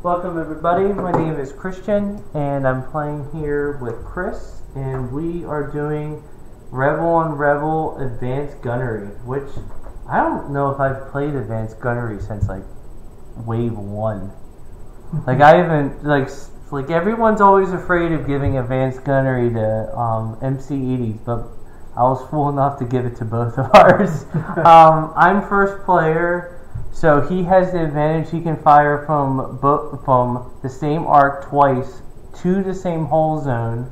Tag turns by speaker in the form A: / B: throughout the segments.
A: Welcome everybody, my name is Christian and I'm playing here with Chris and we are doing Rebel on Rebel Advanced Gunnery, which I don't know if I've played Advanced Gunnery since like Wave 1. Like I haven't, like everyone's always afraid of giving Advanced Gunnery to MC80s, but I was fool enough to give it to both of ours. I'm first player. So he has the advantage. He can fire from the same arc twice to the same hull zone.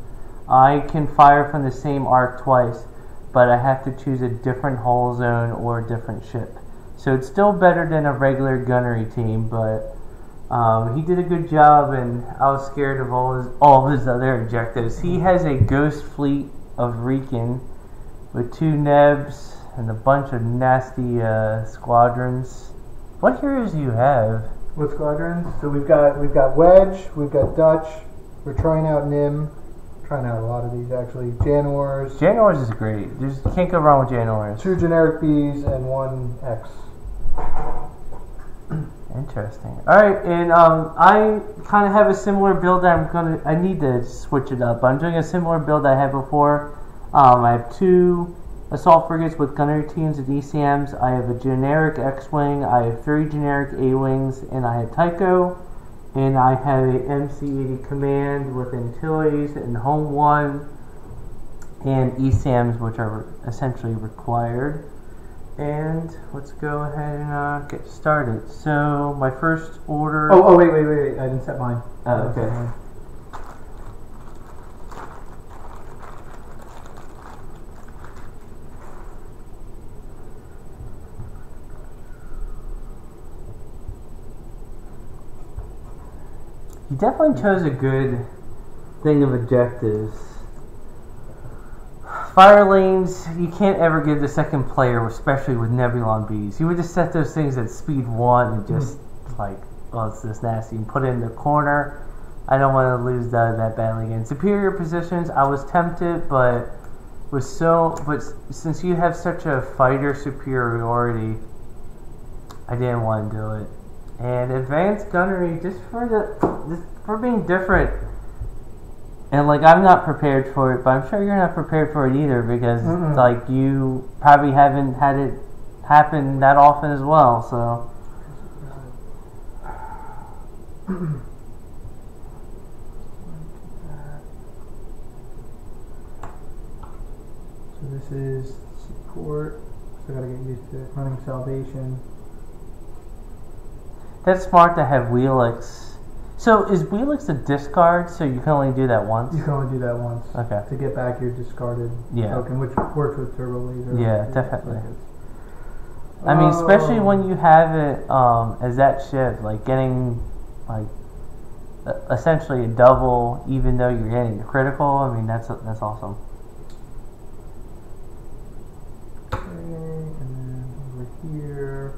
A: I can fire from the same arc twice, but I have to choose a different hull zone or a different ship. So it's still better than a regular gunnery team, but he did a good job, and I was scared of all his other objectives. He has a ghost fleet of Rieekan with 2 Nebs and a bunch of nasty squadrons. What heroes do you have?
B: What squadrons? So we've got Wedge, we've got Dutch, we're trying out Nim, trying out a lot of these actually. Janors.
A: Janors is great. You can't go wrong with Janors.
B: 2 generic Bs and 1 X.
A: Interesting. Alright, and I kind of have a similar build that I need to switch it up. I'm doing a similar build I had before. I have 2 assault frigates with gunnery teams and ECMs. I have a generic X-Wing, I have 3 generic A-Wings, and I have Tycho, and I have a MC80 Command with Antilles and Home 1, and ECMs, which are essentially required. And let's go ahead and get started. So, my first order...
B: Oh, wait, I didn't set mine.
A: Oh, okay. You definitely chose a good thing of objectives. Fire lanes, you can't ever give the second player, especially with Nebulon-Bs. You would just set those things at speed 1 and just like, oh, it's this nasty, and put it in the corner. I don't want to lose that badly again. Superior positions, I was tempted, but since you have such a fighter superiority, I didn't want to do it. And advanced gunnery, just for being different, and like I'm not prepared for it, but I'm sure you're not prepared for it either, because like you probably haven't had it happen that often as well. So
B: So this is support, so I gotta get used to running salvation.
A: that's smart to have Wheelix. So is Wheelix a discard, so you can only do that once?
B: You can only do that once.
A: Okay.
B: To get back your discarded token, which works with turbo laser.
A: Yeah, definitely. I mean, especially when you have it as that ship, like getting like essentially a double, even though you're getting a critical. I mean, that's awesome.
B: Okay, and then over here.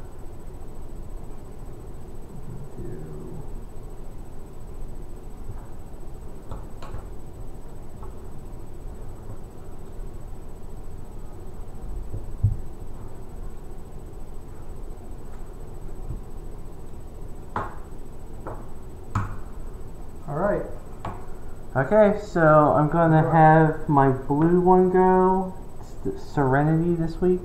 B: Alright.
A: Okay, so I'm going to have my blue one go. It's the Serenity this week.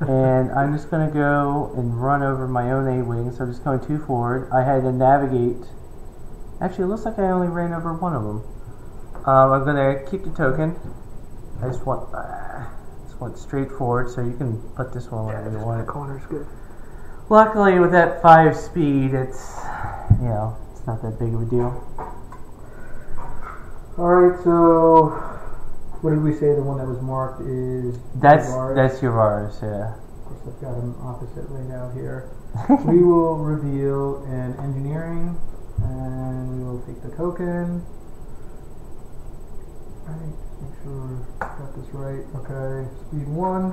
A: And I'm just going to go and run over my own A-Wing. So I'm just going 2 forward. I had to navigate. Actually, it looks like I only ran over one of them. I'm going to keep the token. I just went straight forward, so you can put this one wherever you want.
B: The corner's good.
A: Luckily, with that 5 speed, it's, you know, it's not that big of a deal.
B: Alright, so what did we say the one that was marked is Yavaris?
A: That's Yavaris, yeah.
B: Of course, I've got them opposite laid out here. We will reveal an engineering, and we will take the token. Alright, make sure I got this right. Okay, speed 1.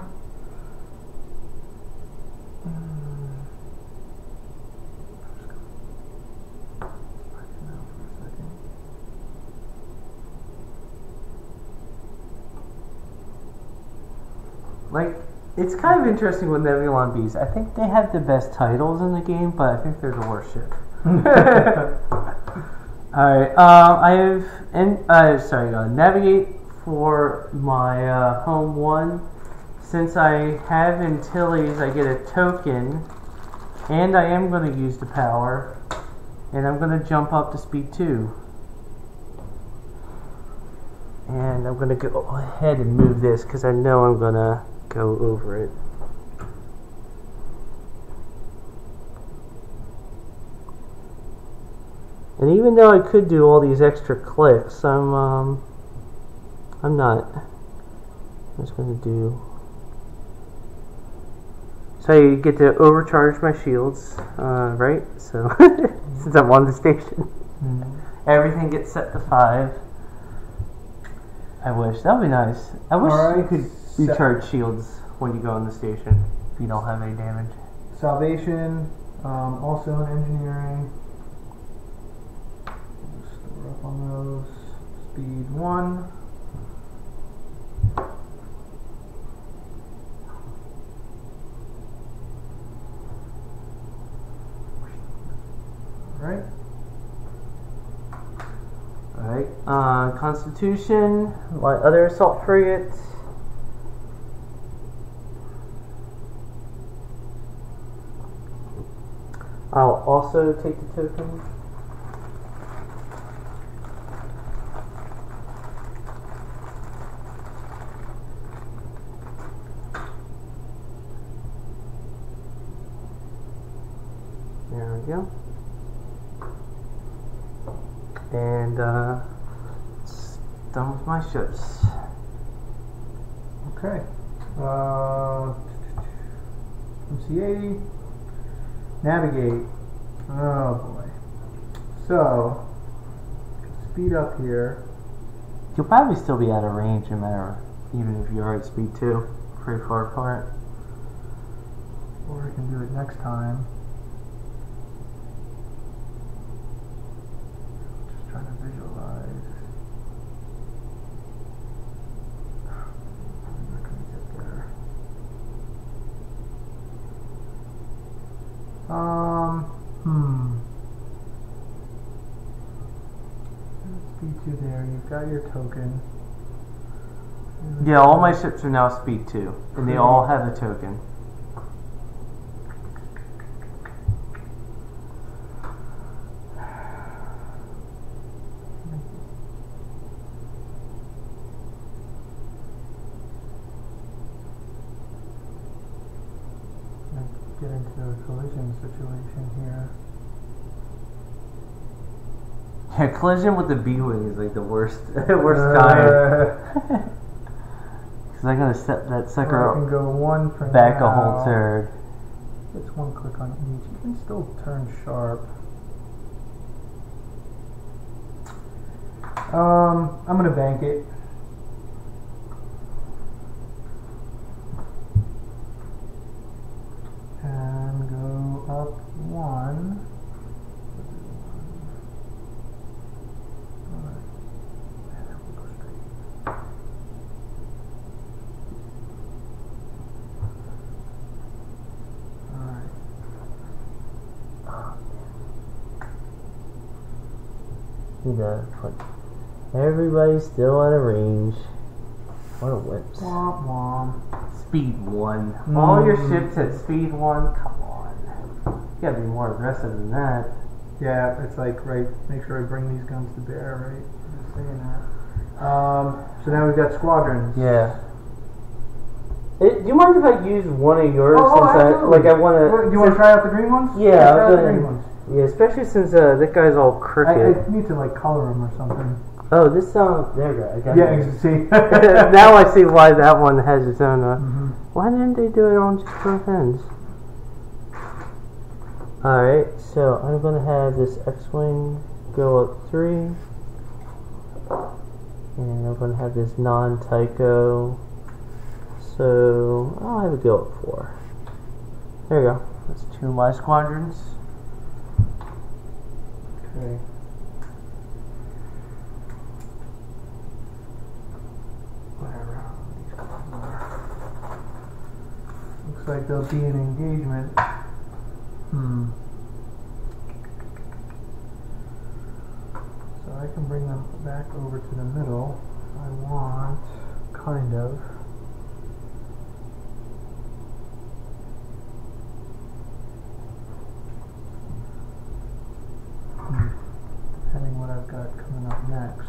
A: Like, it's kind of interesting with Nebulon-Bs. I think they have the best titles in the game, but I think they're the worst ship. Alright, I have navigate for my home 1. Since I have Antilles, I get a token, and I am going to use the power, and I'm going to jump up to speed 2. And I'm going to go ahead and move this because I know I'm going to go over it. And even though I could do all these extra clicks, I'm not. I'm just going to do. So you get to overcharge my shields, right? So since I'm on the station, everything gets set to 5. I wish that would be nice. I wish you could recharge shields when you go on the station if you don't have any damage.
B: Salvation, also in engineering. Store up on those. Speed 1. Right.
A: Alright, Constitution, my other assault frigate. I'll also take the token. There we go. And it's done with my ships.
B: Okay. MC80. Navigate. Oh boy. So, speed up here.
A: You'll probably still be out of range no matter, even if you're at speed 2. Pretty far apart.
B: Or I can do it next time. Trying to visualize. I'm not going to get there. Speed 2 there. You've got your token.
A: Yeah, all my ships are now speed 2, and they all have a token.
B: Get into a collision situation here.
A: Yeah, collision with the B-Wing is like the worst, worst kind. Because I'm gonna set that sucker
B: I can go 1 for
A: back
B: now.
A: a whole turn.
B: It's 1 click on each. You can still turn sharp. I'm gonna bank it. And go up 1.
A: Need to put everybody's still out of range. What a whips.
B: Womp womp.
A: Speed 1. All your ships at speed 1? Come on. You gotta be more aggressive than that.
B: Yeah, it's like, right, make sure I bring these guns to bear, right? I'm just saying that. So now we've got squadrons.
A: Yeah. Do you mind if I use one of yours since
B: absolutely.
A: I want to...
B: You want to try out the green ones?
A: Yeah,
B: try out the green ones.
A: Yeah, especially since that guy's all crooked.
B: I need to like color them or something.
A: Oh, this there you go. I got
B: Yeah,
A: it.
B: you see.
A: Now I see why that one has its own. Why didn't they do it on just both ends? Alright, so I'm going to have this X-Wing go up 3. And I'm going to have this non-Tycho. So I'll have it go up 4. There you go. That's 2 of my squadrons.
B: Okay. Looks like there'll be an engagement. I can bring them back over to the middle. I want, kind of. Depending what I've got coming up next.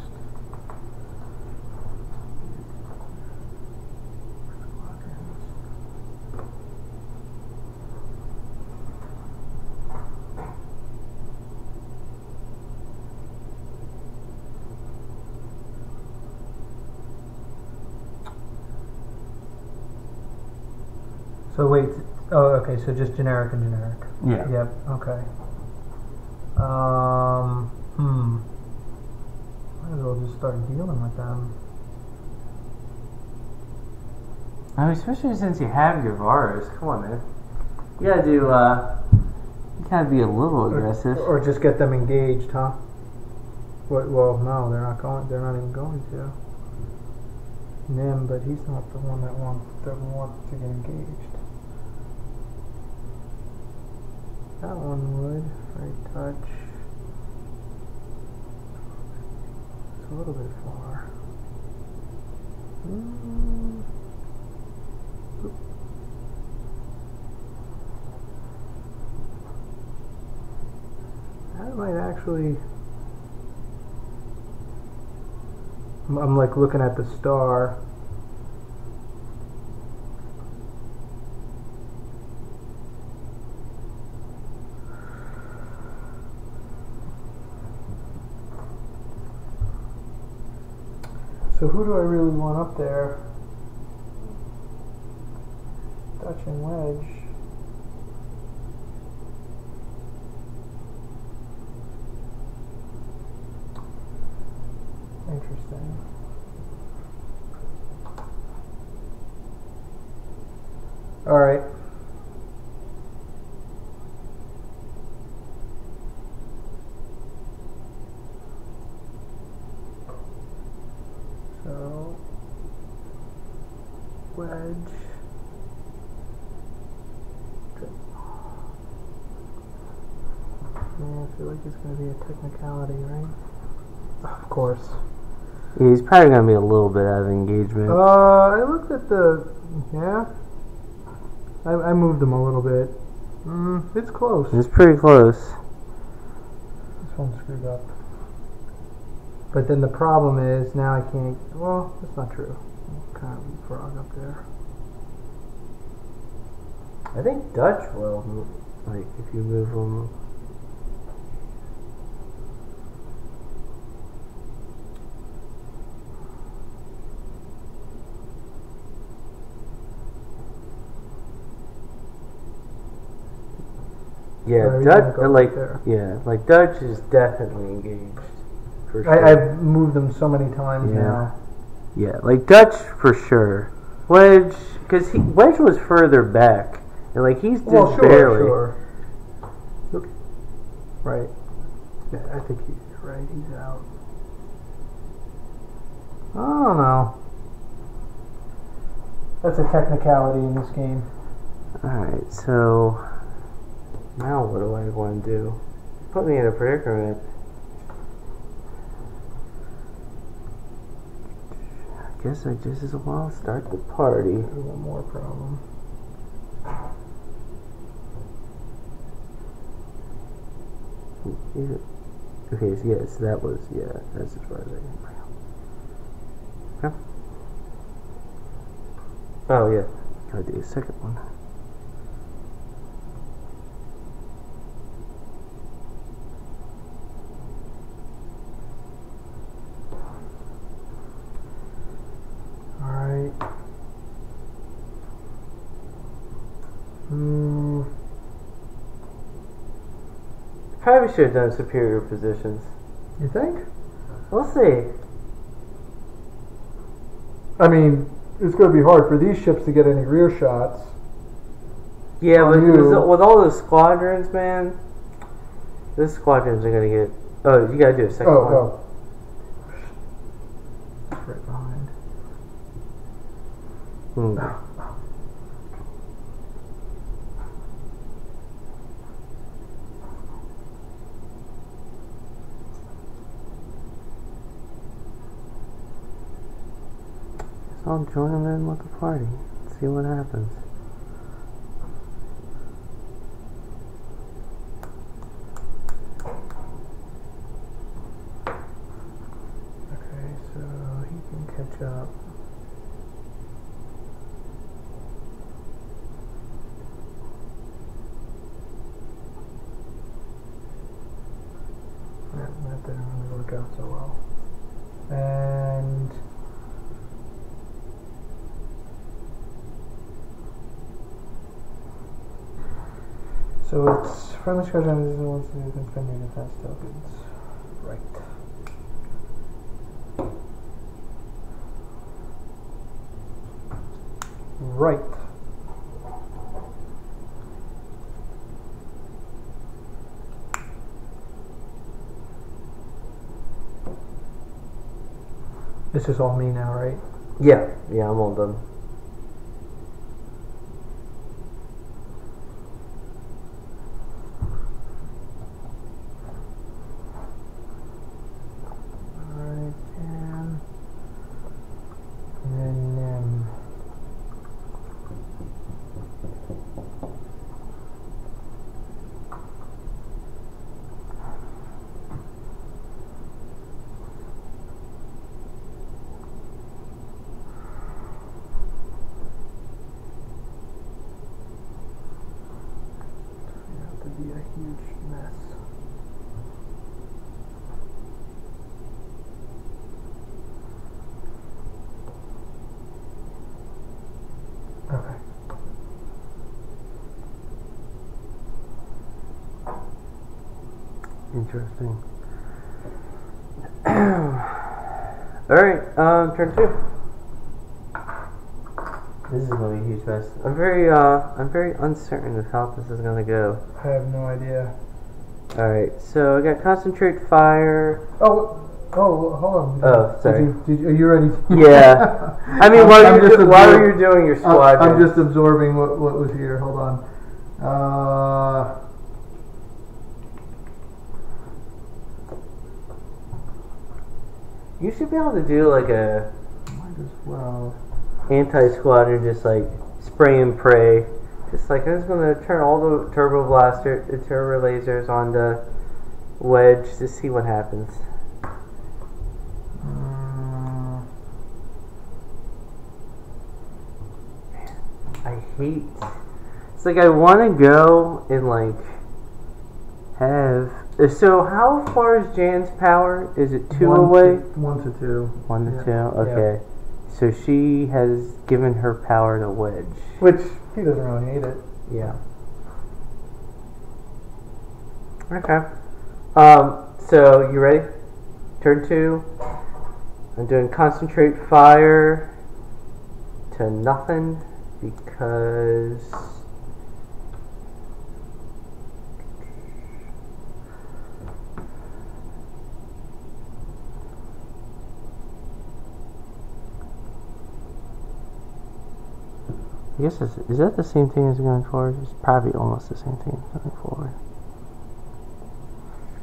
B: So wait, oh okay, so just generic and generic.
A: Yeah.
B: Yep, okay. Might as well just start dealing with them.
A: I mean, especially since you have Yavaris. Come on, man. You gotta do, you gotta be a little aggressive.
B: Or just get them engaged, huh? What, well, no, they're not even going to. Nim, but he's not the one that wants to get engaged. That one would, right touch. It's a little bit far. That might actually. I'm like looking at the star. So who do I really want up there? Dutch and Wedge. Interesting. All right. So, Wedge. Yeah, I feel like it's going to be a technicality, right? Of course.
A: Yeah, he's probably gonna be a little bit out of engagement.
B: I looked at the... Yeah. I moved them a little bit. It's close.
A: It's pretty close.
B: This one's screwed up. But then the problem is, now I can't... Well, that's not true. Kind of frog up there.
A: I think Dutch will, like, if you move them. Yeah, Dutch, like Dutch is definitely engaged. For sure.
B: I've moved them so many times now.
A: Yeah, like Dutch for sure. Wedge, because Wedge was further back, and like he's just barely.
B: Sure. Look, right. Yeah, I think he's right. He's out. I don't know. That's a technicality in this game.
A: All right, so now what do I want to do? Put me in a predicament. I guess I just as well start the party.
B: One more problem.
A: Okay, so yes, that was, that's as far as I can bring up. Okay. Oh, yeah. Gotta do a second one. Probably should have done superior positions.
B: You think?
A: We'll see.
B: I mean, it's going to be hard for these ships to get any rear shots.
A: Yeah, but with all those squadrons, man, those squadrons are going to get... Oh, you got to do a second one.
B: Oh. Right behind.
A: I'll join them in with the party. See what happens.
B: Okay, so he can catch up. That didn't really work out so well. And so it's friendly squadron wants to spend your defense tokens. Right. Right. This is all me now, right?
A: Yeah, I'm all done.
B: Alright, and then to be a huge mess. Okay.
A: Interesting. Alright, turn 2. This is gonna be a huge mess. I'm very uncertain of how this is gonna go.
B: I have no idea.
A: Alright, so I got concentrate fire.
B: Oh, hold on.
A: Oh, sorry.
B: Are you ready?
A: Yeah. I mean, while you were doing your squadron.
B: I'm just absorbing what was here. Hold on.
A: You should be able to do like a
B: Might as well.
A: anti-squadron, just like spray and pray. Just like, I'm just gonna turn all the turbo lasers on the wedge to see what happens. I hate. It's like I want to go and like have. So how far is Jan's power? Is it 2 away?
B: 1 to 2.
A: 1 to
B: Yeah.
A: 2. Okay. Yeah. So she has given her power to Wedge.
B: Which he doesn't really need it.
A: Yeah. Okay. So you ready? Turn 2. I'm doing concentrate fire to nothing because I guess is that the same thing as going forward? It's probably almost the same thing as going forward.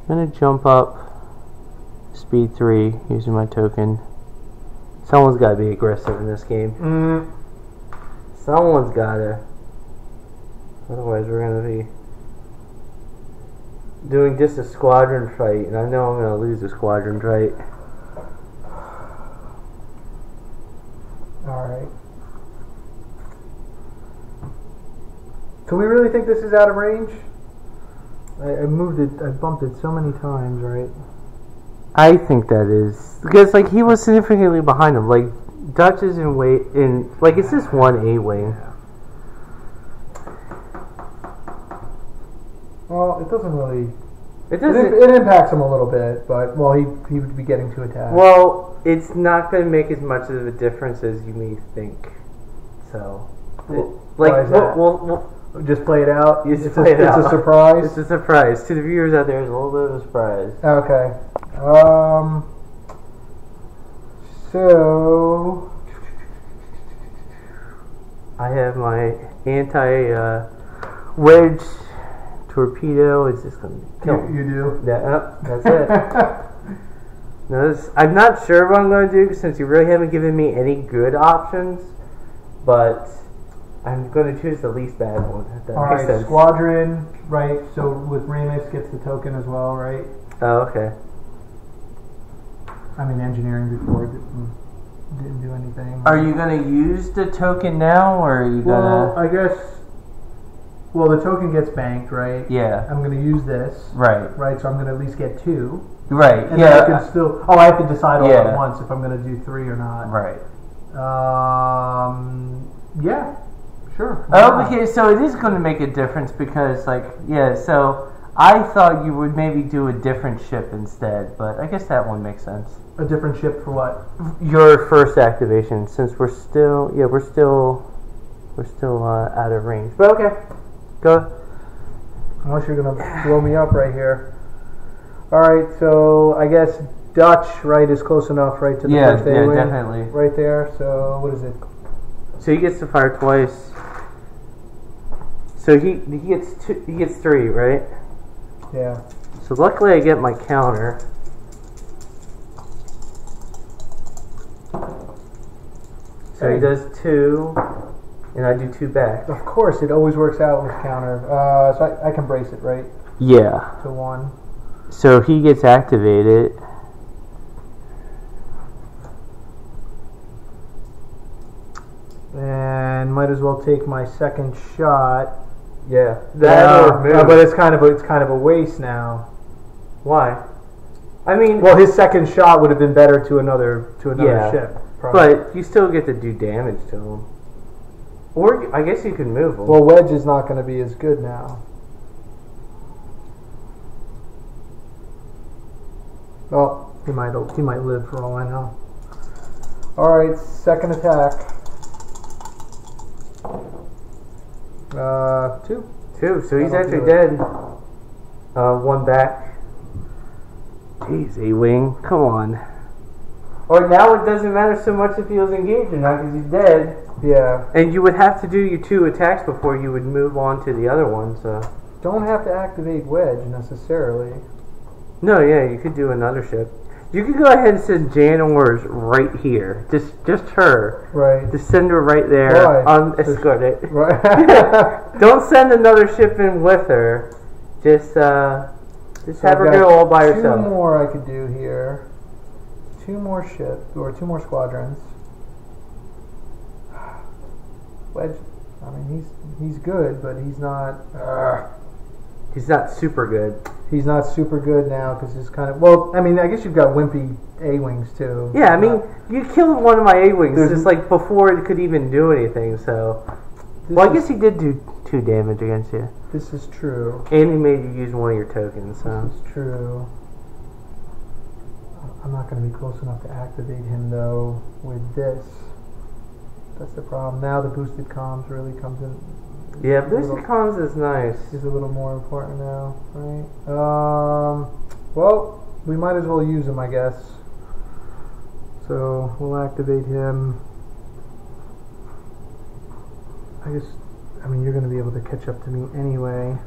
A: I'm gonna jump up speed 3 using my token. Someone's gotta be aggressive in this game. Someone's gotta. Otherwise we're gonna be doing just a squadron fight, and I know I'm gonna lose a squadron fight.
B: Alright. So we really think this is out of range? I moved it, I bumped it so many times, right?
A: I think that is because like he was significantly behind him. Like Dutch is in weight in like it's just one A-Wing.
B: Yeah. Well, it doesn't really.
A: It doesn't.
B: It impacts him a little bit, but well, he would be getting to attack.
A: Well, it's not going to make as much of a difference as you may think. So,
B: why is that?
A: We'll
B: just play it out.
A: It's a
B: surprise.
A: It's a surprise to the viewers out there. It's a little bit of a surprise.
B: Okay. So
A: I have my anti-wedge torpedo. It's just going to kill him.
B: You do?
A: Yeah, that's it. No, I'm not sure what I'm going to do since you really haven't given me any good options, but I'm going to choose the least bad one. If that makes sense.
B: Squadron, right? So with Raymus gets the token as well, right?
A: Oh, okay.
B: I mean, engineering before didn't do anything.
A: Are you going to use the token now, or are you going to...
B: Well, I guess... Well, the token gets banked, right?
A: Yeah.
B: I'm going to use this.
A: Right.
B: Right, so I'm going to at least get 2.
A: Right,
B: and
A: yeah.
B: then I can still... Oh, I have to decide all
A: Yeah.
B: at once if I'm going to do 3 or not.
A: Right.
B: Yeah. Sure.
A: Oh, okay, so it is going to make a difference because, like, yeah, so I thought you would maybe do a different ship instead, but I guess that one makes sense.
B: A different ship for what?
A: Your first activation, since we're still out of range. But okay, go.
B: Unless you're going to blow me up right here. Alright, so I guess Dutch, right, is close enough, right, to the first A-Wing?
A: Yeah, definitely.
B: Right there, so what is it?
A: So he gets to fire twice. So he gets 2, he gets 3, right?
B: Yeah.
A: So luckily I get my counter. So he does 2, and I do 2 back.
B: Of course, it always works out with counter. So I can brace it, right?
A: Yeah.
B: To 1.
A: So he gets activated.
B: And might as well take my second shot.
A: Yeah.
B: But it's kind of a waste now.
A: Why? I mean,
B: well, his second shot would have been better to another
A: yeah,
B: ship. Probably.
A: But you still get to do damage to him. Or I guess you can move him.
B: Well, Wedge is not going to be as good now. Well, he might live for all I know. All right, second attack. 2.
A: 2. So he's actually dead. 1 back. Jeez, A-Wing, come on. Or now it doesn't matter so much if he was engaged or not because he's dead.
B: Yeah.
A: And you would have to do your 2 attacks before you would move on to the other one. So
B: don't have to activate Wedge necessarily.
A: No, yeah, you could do another ship. You could go ahead and send Janors right here. Just her.
B: Right.
A: Just send her right there.
B: Why?
A: Escort it.
B: Right.
A: Don't send another ship in with her. Just have her go all by herself.
B: 2 more I could do here. 2 more ships, or 2 more squadrons. Wedge, I mean, he's good, but he's not...
A: He's not super good.
B: He's not super good now, because he's kind of... Well, I mean, I guess you've got wimpy A-Wings, too.
A: Yeah, I mean, you killed one of my A-Wings just, like, before it could even do anything, so... Well, I guess he did do 2 damage against you.
B: This is true.
A: And he made you use one of your tokens, so...
B: This is true. I'm not going to be close enough to activate him, though, with this. That's the problem. Now the boosted comms really comes in.
A: Yeah, boosted comms is nice.
B: Is a little more important now, right? Well, we might as well use him, I guess. So we'll activate him. I mean, you're going to be able to catch up to me anyway.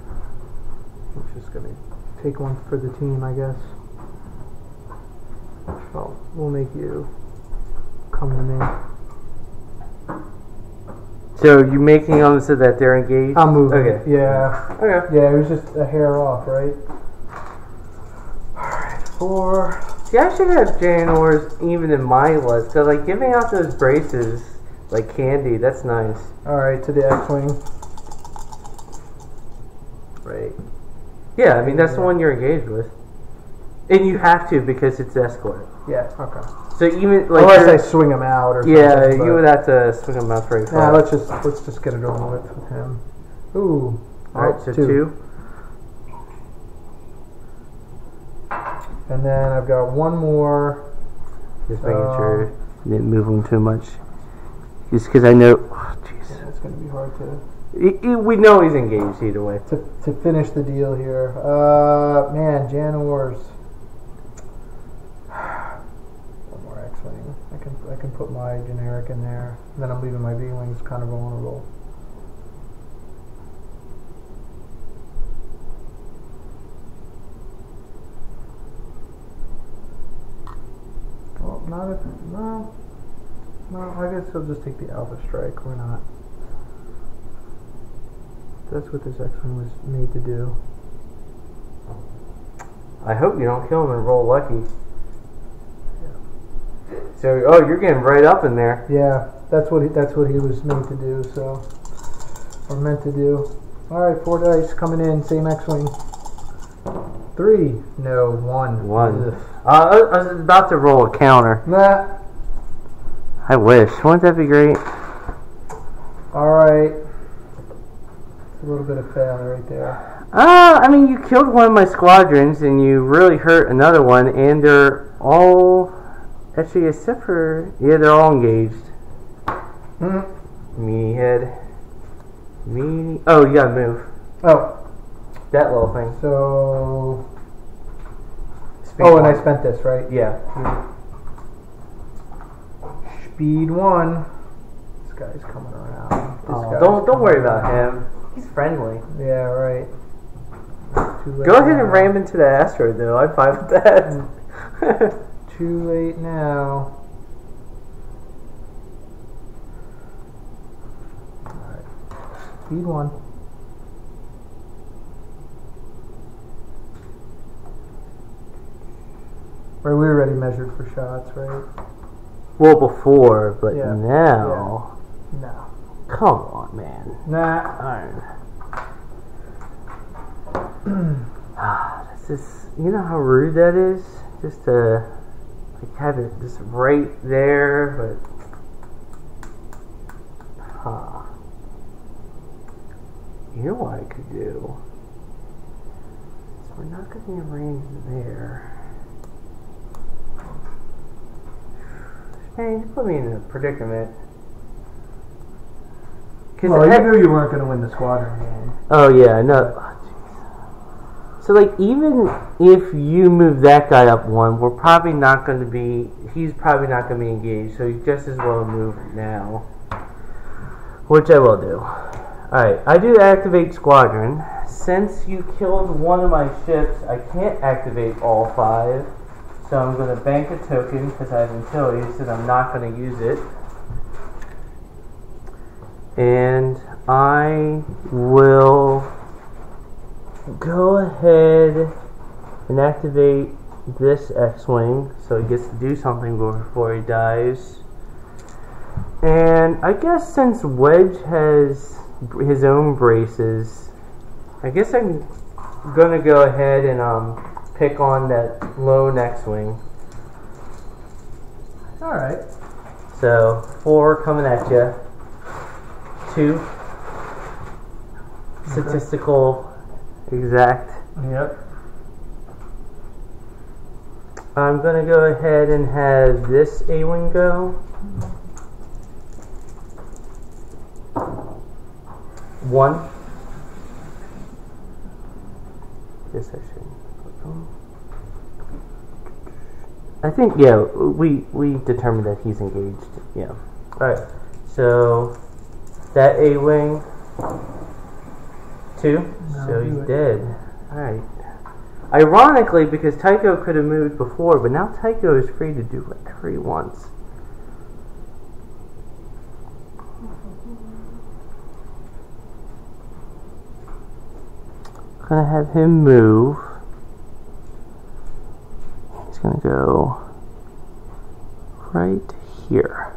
B: I'm just going to take one for the team, I guess. Well, we'll make you come to me.
A: So you're making them so that they're engaged?
B: I'm moving.
A: Okay.
B: Yeah.
A: Okay.
B: Yeah, it was just a hair off, right? Alright, 4.
A: See, I should have Janors even in my list, because, like, giving out those braces, like candy, that's nice.
B: Alright, to the X-Wing.
A: Right. Yeah, I mean, that's the one you're engaged with. And you have to, because it's escort.
B: Yeah, okay.
A: So even, like...
B: Unless I swing him out or something.
A: Yeah, you would have to swing him out very far.
B: Yeah, let's just get it over with him. Ooh.
A: Alright, so 2.
B: And then I've got 1 more.
A: Just making sure you didn't move him too much. Just because I know... Oh, jeez.
B: Yeah, it's going to be hard to...
A: We know he's engaged either way.
B: To finish the deal here. Man, Janors. One more X-Wing. I can put my generic in there. And then I'm leaving my V-Wings kind of vulnerable. Not if, no. No, I guess he'll just take the Alpha Strike. Why not? That's what this X-Wing was made to do.
A: I hope you don't kill him and roll lucky. Yeah. So, oh, you're getting right up in there.
B: Yeah, that's what he was made to do. So, or meant to do. All right, 4 dice coming in. Same X-Wing. 3. No, 1.
A: 1. I was about to roll a counter.
B: Nah.
A: I wish. Wouldn't that be great?
B: Alright. It's a little bit of fail right there.
A: I mean, you killed one of my squadrons and you really hurt another one, and they're all, actually, except for, yeah, they're all engaged. Meanie head. Meanie. Oh, you gotta move.
B: Oh.
A: That little thing.
B: So.
A: Speed
B: and
A: one.
B: I spent this, right?
A: Yeah.
B: Speed 1. This guy's coming around.
A: Don't worry about him. He's friendly.
B: Yeah, right.
A: Go ahead and ram into the asteroid, though. I'm fine with that.
B: Too late now. Alright. Speed 1. Right, we already measured for shots, right?
A: Well, before, but
B: Yeah.
A: now.
B: Yeah. No.
A: Come on, man.
B: Nah.
A: Alright. This is, you know how rude that is? Just to like have it just right there, but you know what I could do? So we're not going to be in range there. Man, you put me in a predicament.
B: Well, you knew you weren't going to win the squadron game.
A: Oh yeah, I know. Oh, so like, even if you move that guy up 1, we're probably not going to be. He's probably not going to be engaged. So you just as well move now, which I will do. All right, I do activate squadron. Since you killed one of my ships, I can't activate all 5. So I'm going to bank a token because I have Antilles and I'm not going to use it. And I will go ahead and activate this X-Wing so he gets to do something before he dies. And I guess since Wedge has his own braces, I guess I'm going to go ahead and pick on that lone X-Wing.
B: Alright.
A: So 4 coming at you. 2 statistical exact.
B: Yep.
A: I'm gonna go ahead and have this A-Wing go. 1. Yes, I should. I think, yeah, we determined that he's engaged. Yeah. Alright. So that A-Wing 2.
B: No,
A: So he's dead. Alright. Ironically, because Tycho could have moved before, but now Tycho is free to do whatever he wants. I'm gonna have him move. He's gonna go right here.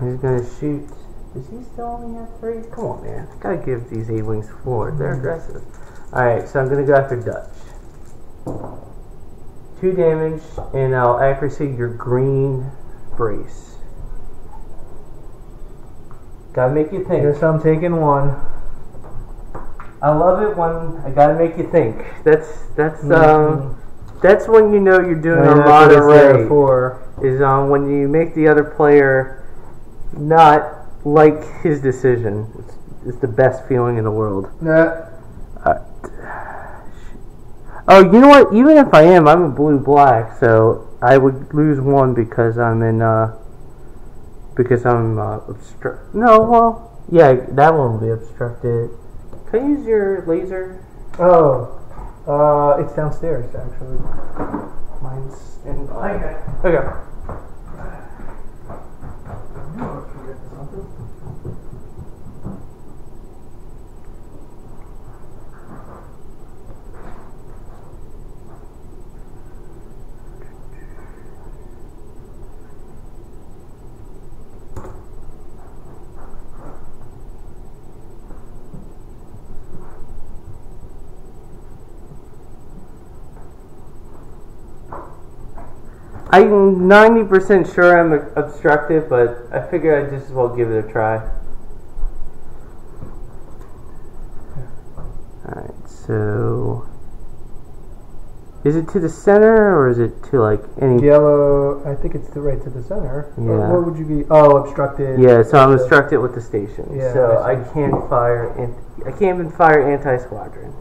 A: He's gonna shoot. Is he still only at 3? Come on, man. I gotta give these A-Wings 4. They're aggressive. Alright, so I'm gonna go after Dutch. 2 damage, and I'll accuracy your green brace. Gotta make you think.
B: Guess I'm taking 1.
A: I love it when I gotta make you think. That's when you know you're doing a moderate. Is when you make the other player not like his decision. It's the best feeling in the world.
B: Nah.
A: Oh, you know what? Even if I am, I'm a blue-black, so I would lose 1 because I'm in. Because I'm obstruct. No, well, yeah, that one will be obstructed. Can I use your laser?
B: Oh. It's downstairs, actually. Mine's in. Okay.
A: I'm 90% sure I'm obstructive, but I figure I'd just as well give it a try. Alright, so... Is it to the center, or is it to, like, any...
B: Yellow, I think it's right to the center.
A: Yeah.
B: What would you be? Oh, obstructed.
A: Yeah, so I'm obstructed with the station.
B: Yeah,
A: so I can't fire... I can't even fire anti-squadron.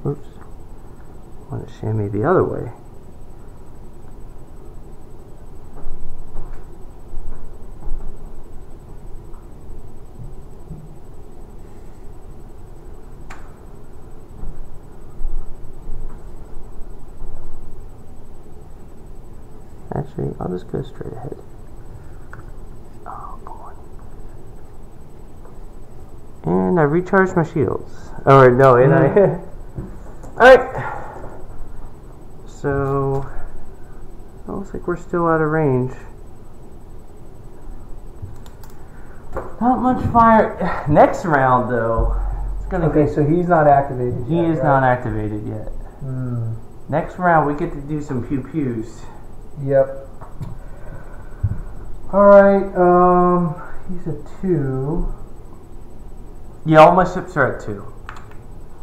A: Oops. I want to shimmy the other way. Actually, I'll just go straight ahead. Oh, boy. And I recharged my shields. Or, no, and I... Alright. So, it looks like we're still out of range. Not much fire. Next round, though. It's gonna
B: Okay, so he's not activated
A: He
B: yet,
A: is
B: right?
A: not activated yet.
B: Hmm.
A: Next round, we get to do some pew-pews.
B: Yep. Alright, he's a 2.
A: Yeah, all my ships are at 2.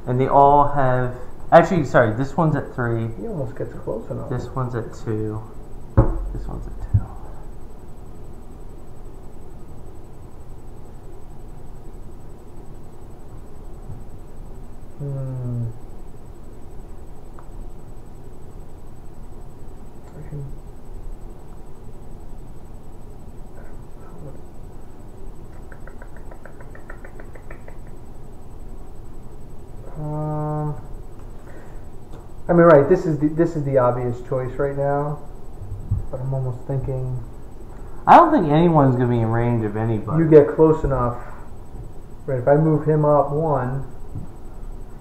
A: And they all have... Actually, sorry, this one's at 3.
B: He almost gets close enough.
A: This one's at 2. This one's at 2.
B: Hmm. I mean, right. This is the obvious choice right now, but I'm almost thinking
A: I don't think anyone's going to be in range of anybody.
B: you get close enough. Right. If I move him up 1.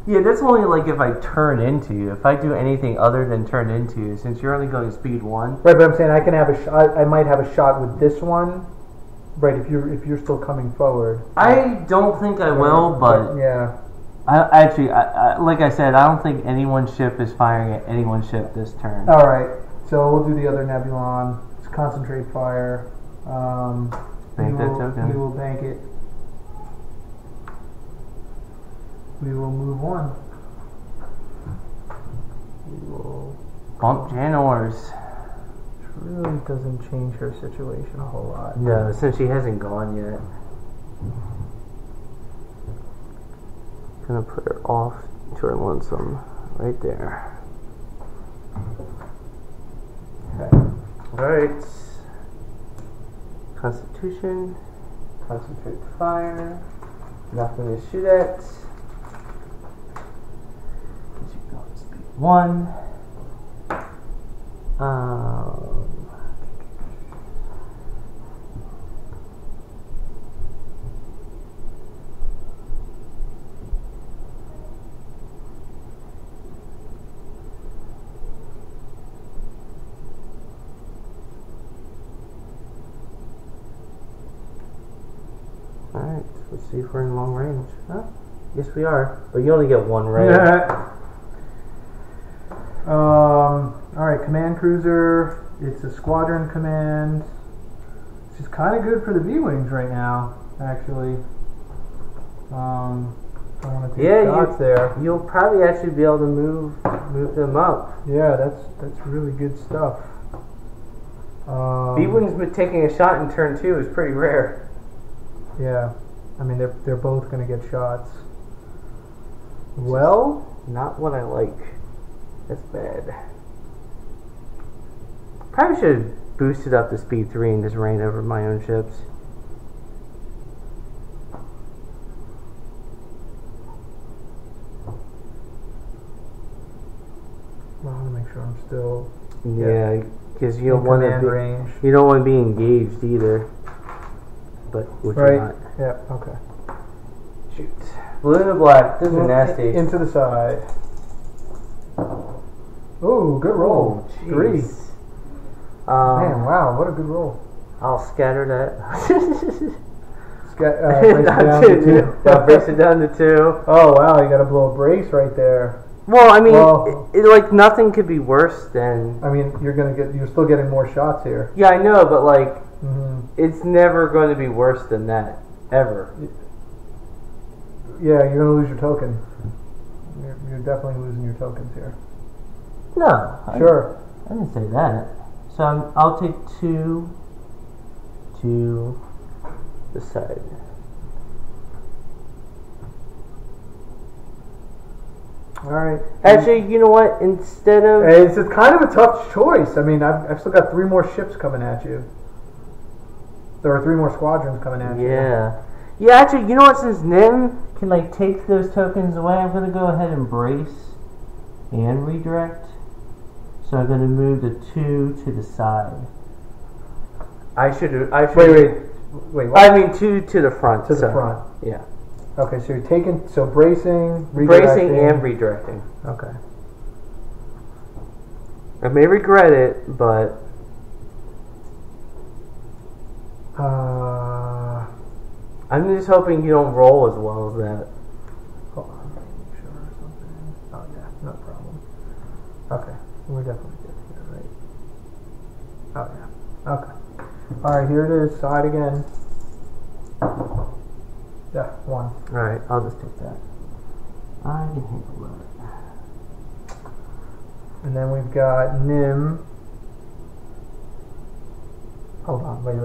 A: Yeah, that's only like if I turn into you. If I do anything other than turn into you, since you're only going speed 1.
B: Right, but I'm saying I can have a shot. I might have a shot with this one. Right. If you're still coming forward.
A: I don't think I will, but
B: yeah.
A: I like I said, I don't think anyone's ship is firing at anyone's ship this turn.
B: All right. So we'll do the other Nebulon. It's concentrate fire.
A: Bank that token.
B: We will bank it. We will move on. We will
A: Bump Janors.
B: Which really doesn't change her situation a whole lot.
A: No, since she hasn't gone yet. Gonna put her off to her lonesome right there.
B: Okay.
A: Alright. Constitution. Concentrate fire. Nothing to shoot at. Because you're going to speed 1. Alright, let's see if we're in long range. Huh? Yes, we are. But you only get 1 range.
B: Alright, Command Cruiser. It's a squadron command. She's kind of good for the V-Wings right now, actually. I want to take shots there.
A: You'll probably actually be able to move them up.
B: Yeah, that's really good stuff.
A: V-Wings taking a shot in turn 2 is pretty rare.
B: Yeah, I mean they're both going to get shots. Well,
A: not what I like. That's bad. Probably should have boosted up to speed 3 and just ran over my own ships.
B: Well, I want to make sure I'm still.
A: Yeah, because you don't want to be
B: range.
A: You don't want to be engaged either. But which
B: right.
A: you're not.
B: Yeah. Okay.
A: Shoot. Blue and black. This is nasty.
B: Into the side. Oh, good roll.
A: Oh,
B: 3. Man, wow, what a good roll.
A: I'll scatter that.
B: Brace it down to 2.
A: Yeah, brace it down to 2.
B: Oh wow, you got to blow a brace right there.
A: Well, I mean, like nothing could be worse than.
B: I mean, you're still getting more shots here.
A: Yeah, I know, but like, it's never going to be worse than that ever.
B: Yeah, you're going to lose your token. You're definitely losing your tokens here.
A: No,
B: sure.
A: I didn't say that. So I'll take 2 to the side.
B: Alright.
A: Actually, you know what? Instead of...
B: It's kind of a tough choice. I mean, I've still got 3 more ships coming at you. There are 3 more squadrons coming at you.
A: Yeah. Yeah, actually, you know what? Since Nim can, like, take those tokens away, I'm going to go ahead and brace and redirect. So I'm going to move the 2 to the side. Wait, what? I mean 2 to the front.
B: To the front.
A: Yeah.
B: Okay, so you're taking, bracing, redirecting.
A: Bracing and redirecting.
B: Okay.
A: I may regret it, but... I'm just hoping you don't roll as well as that.
B: Hold on, make sure or something. Oh yeah, no problem. Okay, we're definitely good here, right? Oh yeah, okay. Alright, here it is, side again. Yeah, 1.
A: Alright, I'll just take that. I can handle that.
B: And then we've got Nim. Hold on, wait.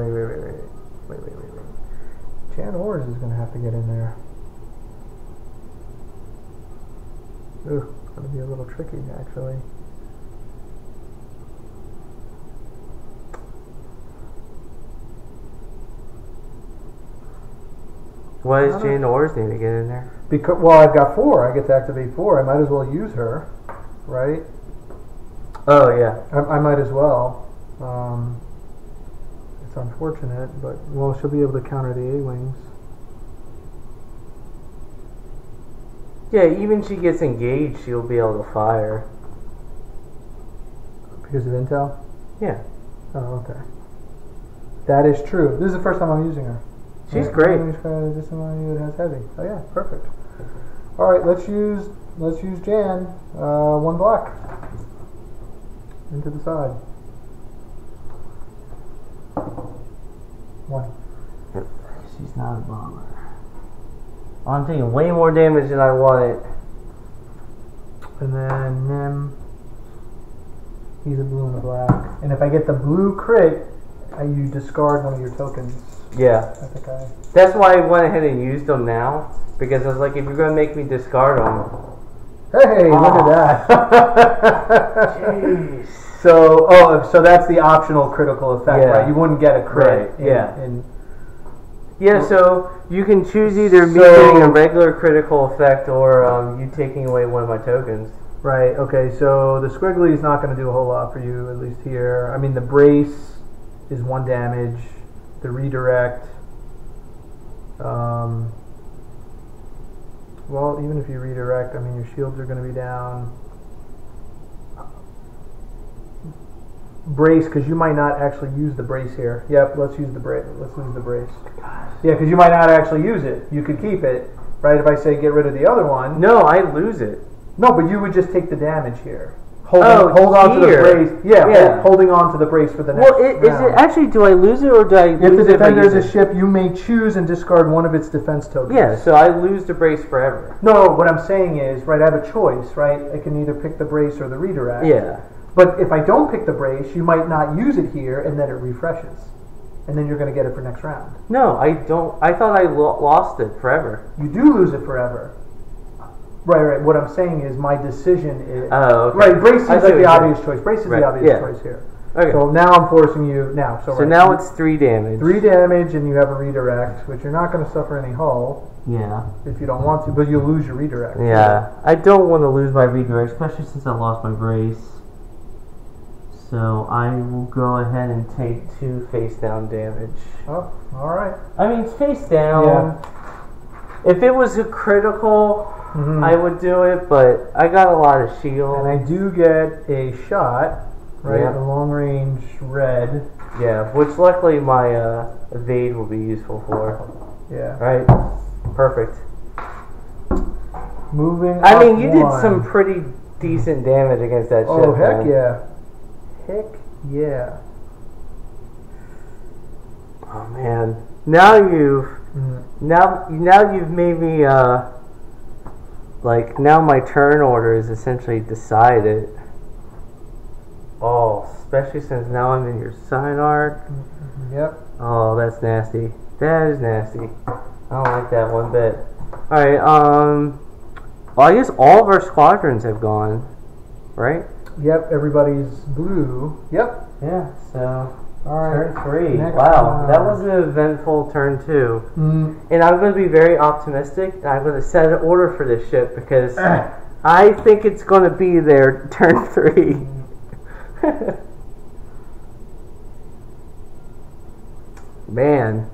B: Jan Ors is going to have to get in there. Ooh, it's going to be a little tricky, actually.
A: Why does Jan Ors need to get in there?
B: Because, well, I've got 4. I get to activate 4. I might as well use her, right?
A: Oh, yeah.
B: I might as well. It's unfortunate, but, well, she'll be able to counter the A-Wings.
A: Yeah, even if she gets engaged, she'll be able to fire.
B: Because of intel?
A: Yeah.
B: Oh, okay. That is true. This is the first time I'm using her.
A: She's great.
B: Just somebody that has heavy. Oh yeah, perfect. All right, let's use Jan. 1 black into the side. 1.
A: She's not a bomber. Oh, I'm taking way more damage than I wanted.
B: And then Nim. He's a blue and a black. And if I get the blue crit, you discard one of your tokens.
A: Yeah. That's why I went ahead and used them now, because I was like, if you're going to make me discard them...
B: Hey, look at that.
A: Jeez.
B: So that's the optional critical effect, right? You wouldn't get a crit.
A: Right. Yeah, so you can choose either me getting a regular critical effect or you taking away one of my tokens.
B: Right, okay, so the squiggly is not going to do a whole lot for you, at least here. I mean, the brace is 1 damage. The redirect, well, even if you redirect, I mean, your shields are going to be down. Brace, because you might not actually use the brace here. Yep, let's use the brace. Let's lose the brace. Yeah, because you might not actually use it. You could keep it, right? If I say get rid of the other one.
A: No, I lose it.
B: No, but you would just take the damage here. Hold on to the brace. Holding on to the brace for the next round.
A: Is it actually, do I lose it or do I lose it?
B: If the defender is a ship, you may choose and discard one of its defense tokens.
A: Yeah, so I lose the brace forever.
B: No, what I'm saying is, right, I have a choice, right? I can either pick the brace or the redirect.
A: Yeah.
B: But if I don't pick the brace, you might not use it here, and then it refreshes. And then you're going to get it for next round.
A: No, I don't. I thought I lost it forever.
B: You do lose it forever. Right. What I'm saying is my decision is...
A: Oh, okay.
B: Right, brace seems like the obvious choice. Brace is the obvious choice here.
A: Okay.
B: So now I'm forcing you now. So
A: now it's 3 damage.
B: 3 damage, and you have a redirect, which you're not going to suffer any hull.
A: Yeah.
B: If you don't want to, but you'll lose your redirect.
A: Yeah. I don't want to lose my redirect, especially since I lost my brace. So I will go ahead and take 2 face down damage.
B: Oh, all right.
A: I mean, face down.
B: Yeah.
A: If it was a critical, I would do it, but I got a lot of shield.
B: And I do get a shot, right?
A: Yeah.
B: A long range red.
A: Yeah, which luckily my evade will be useful for.
B: Yeah.
A: Right? Perfect.
B: Moving.
A: I
B: up
A: mean, you did
B: 1.
A: some pretty decent damage against that ship.
B: Oh, heck
A: man.
B: yeah. Heck yeah.
A: Oh man. Now you've now you've made me like now my turn order is essentially decided. Oh, especially since now I'm in your side arc.
B: Yep.
A: Oh, that's nasty. That is nasty. I don't like that one bit. Alright, well I guess all of our squadrons have gone, right?
B: Yep, everybody's blue. Yep.
A: Yeah, so
B: Alright.
A: turn 3.
B: Next
A: Wow,
B: round.
A: that was an eventful turn 2.
B: Mm.
A: And I'm going to be very optimistic, and I'm going to set an order for this ship because I think it's going to be there turn 3. Man,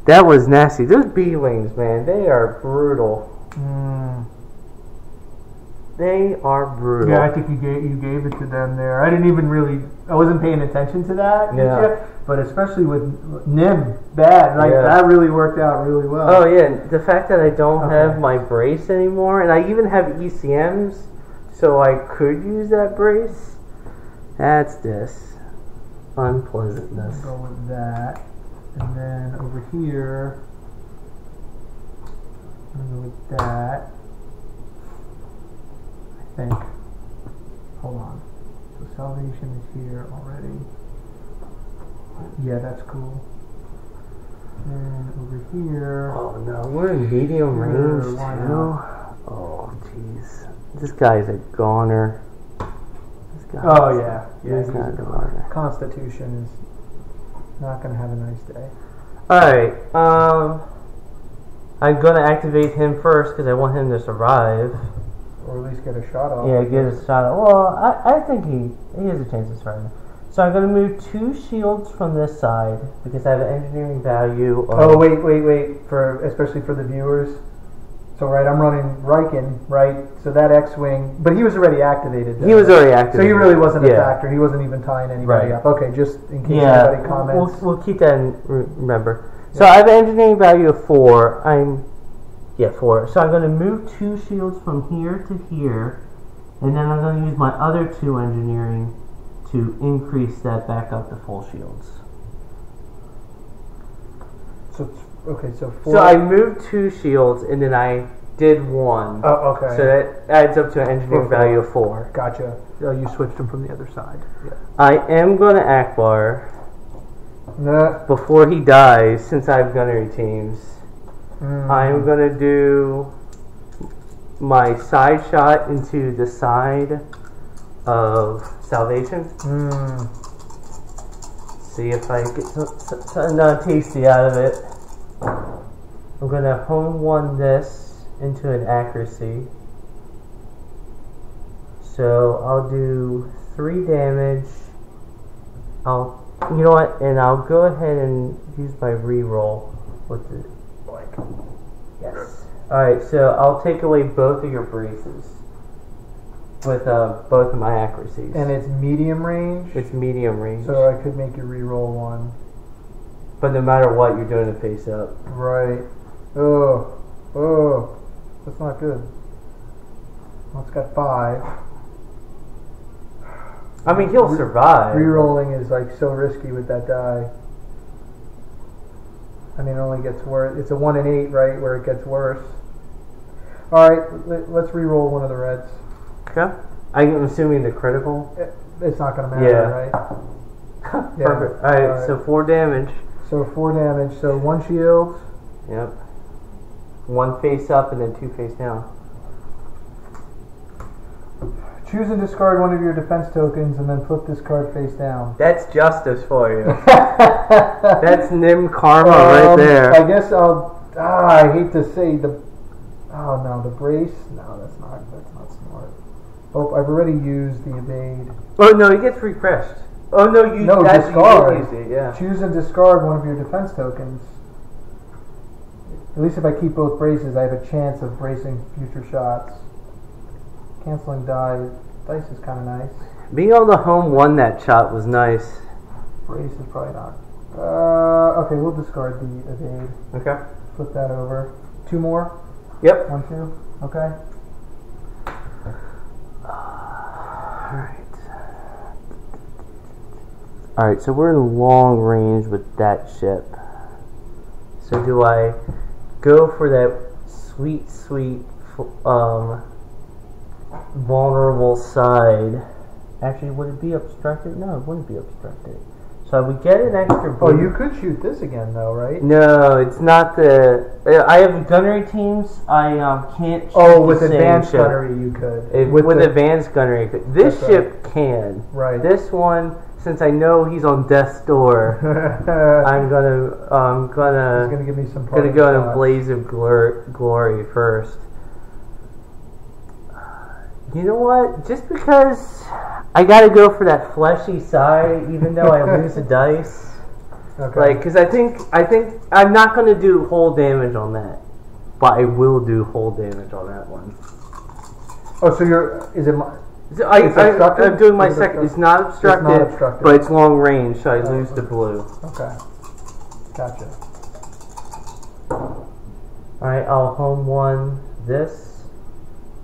A: that was nasty. Those B-Wings, man, they are brutal. They are brutal.
B: Yeah, I think you gave it to them there. I didn't even really. I wasn't paying attention to that.
A: Yeah.
B: But especially with Nib bad, like that really worked out really well.
A: Oh yeah, the fact that I don't have my brace anymore, and I even have ECMs, so I could use that brace. That's this unpleasantness.
B: Go with that, and then over here, I'll go with that. I think. Hold on. So salvation is here already. Yeah, that's cool. And over here.
A: Oh no, we're in medium range too.
B: Why not?
A: Oh jeez, this guy's a goner. This guy.
B: Oh yeah, yeah.
A: He's not a goner.
B: Constitution is not gonna have a nice day.
A: All right. I'm gonna activate him first because I want him to survive.
B: Or at least get a shot off.
A: Yeah, get a shot. Well, I think he has a chance of surviving. So I'm going to move 2 shields from this side because I have an engineering value of...
B: Oh, wait. Especially for the viewers. So, right, I'm running Rieekan, right? So that X-Wing... But he was already activated, though.
A: He was already activated.
B: So he really wasn't a factor. He wasn't even tying anybody up. Okay, just in case anybody comments.
A: We'll keep that in remember. So I have an engineering value of 4. 4. So I'm going to move 2 shields from here to here, and then I'm going to use my other 2 engineering to increase that back up to full shields.
B: So okay, so 4.
A: So I moved 2 shields, and then I did 1.
B: Oh, okay.
A: So that adds up to an engineering value of 4.
B: Gotcha. Oh, you switched them from the other side. Yeah.
A: I am going to Ackbar before he dies, since I have gunnery teams. I'm going to do my side shot into the side of salvation. See if I get something tasty out of it. I'm going to home 1 this into an accuracy. So I'll do 3 damage. You know what? And I'll go ahead and use my reroll with the... Yes. Alright, so I'll take away both of your braces with both of my accuracies.
B: And it's medium range?
A: It's medium range.
B: So I could make you reroll 1.
A: But no matter what, you're doing it face up.
B: Right. Oh. That's not good. Well, it's got 5.
A: I mean, he'll survive.
B: Rerolling is like so risky with that die. I mean, it only gets worse. It's a 1 in 8, right, where it gets worse. Alright, let's re-roll 1 of the reds.
A: Okay. I'm assuming the critical?
B: It's not going to matter, right?
A: Perfect. Alright, so 4 damage.
B: So 4 damage. So 1 shield.
A: Yep. 1 face up and then 2 face down.
B: Choose and discard one of your defense tokens and then flip this card face down.
A: That's justice for you. That's Nim Karma right there.
B: I guess I'll... I hate to say the... Oh no, the brace? No, that's not smart. Oh, I've already used the evade.
A: Oh no, he gets refreshed. Oh no,
B: discard.
A: You use it, yeah.
B: Choose and discard one of your defense tokens. At least if I keep both braces, I have a chance of bracing future shots. Canceling dice is kind of nice.
A: Being able to home one that shot was nice.
B: Brace is probably not. Okay, we'll discard the evade.
A: Okay.
B: Flip that over. 2 more?
A: Yep.
B: 1, 2. Okay.
A: Alright, so we're in long range with that ship. So do I go for that sweet, vulnerable side? Actually, would it be obstructed? No, it wouldn't be obstructed. So we get an extra boost.
B: Oh, you could shoot this again, though, right?
A: No, it's not the... I have gunnery teams. I can't shoot
B: Oh, with
A: the same
B: advanced
A: ship.
B: gunnery you could.
A: With advanced gunnery. This ship can.
B: Right.
A: This one, since I know he's on death's door, I'm gonna...
B: He's gonna give me some...
A: Gonna go in a blaze of glory first. You know what? Just because I gotta go for that fleshy side, even though I lose the dice.
B: Okay.
A: Like, because I think I'm not gonna do whole damage on that, but I will do whole damage on that one.
B: Oh, so you're... Is it...
A: So I'm doing my second. It's not obstructed, but it's long range, so I lose the blue.
B: Okay. Gotcha.
A: Alright, I'll home one this.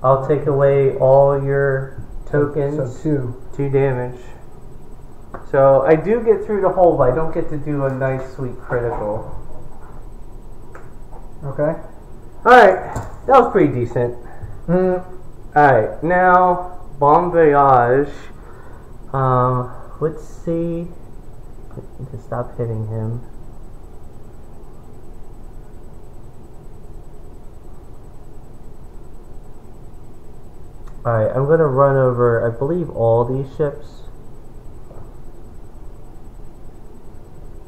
A: I'll take away all your tokens.
B: So
A: 2 damage. So I do get through the hole, but I don't get to do a nice, sweet critical.
B: Okay.
A: Alright, that was pretty decent. Alright, now... Bon voyage. Let's see. To stop hitting him. Alright, I'm gonna run over, I believe, all these ships.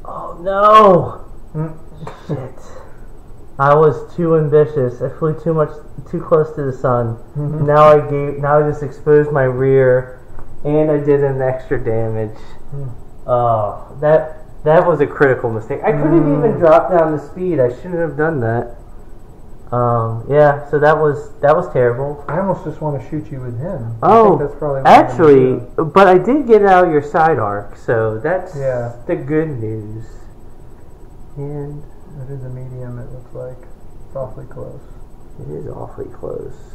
A: Oh no! Shit. I was too ambitious. I flew too close to the sun. Now I just exposed my rear, and I did an extra damage. Oh, that was a critical mistake. I couldn't even drop down the speed. I shouldn't have done that. Yeah. So that was terrible.
B: I almost just want to shoot you with him.
A: Oh,
B: I think that's probably what
A: actually, but I did get out of your side arc, so that's the good news. And.
B: It is a medium, it looks like. It's awfully close.
A: It is awfully close.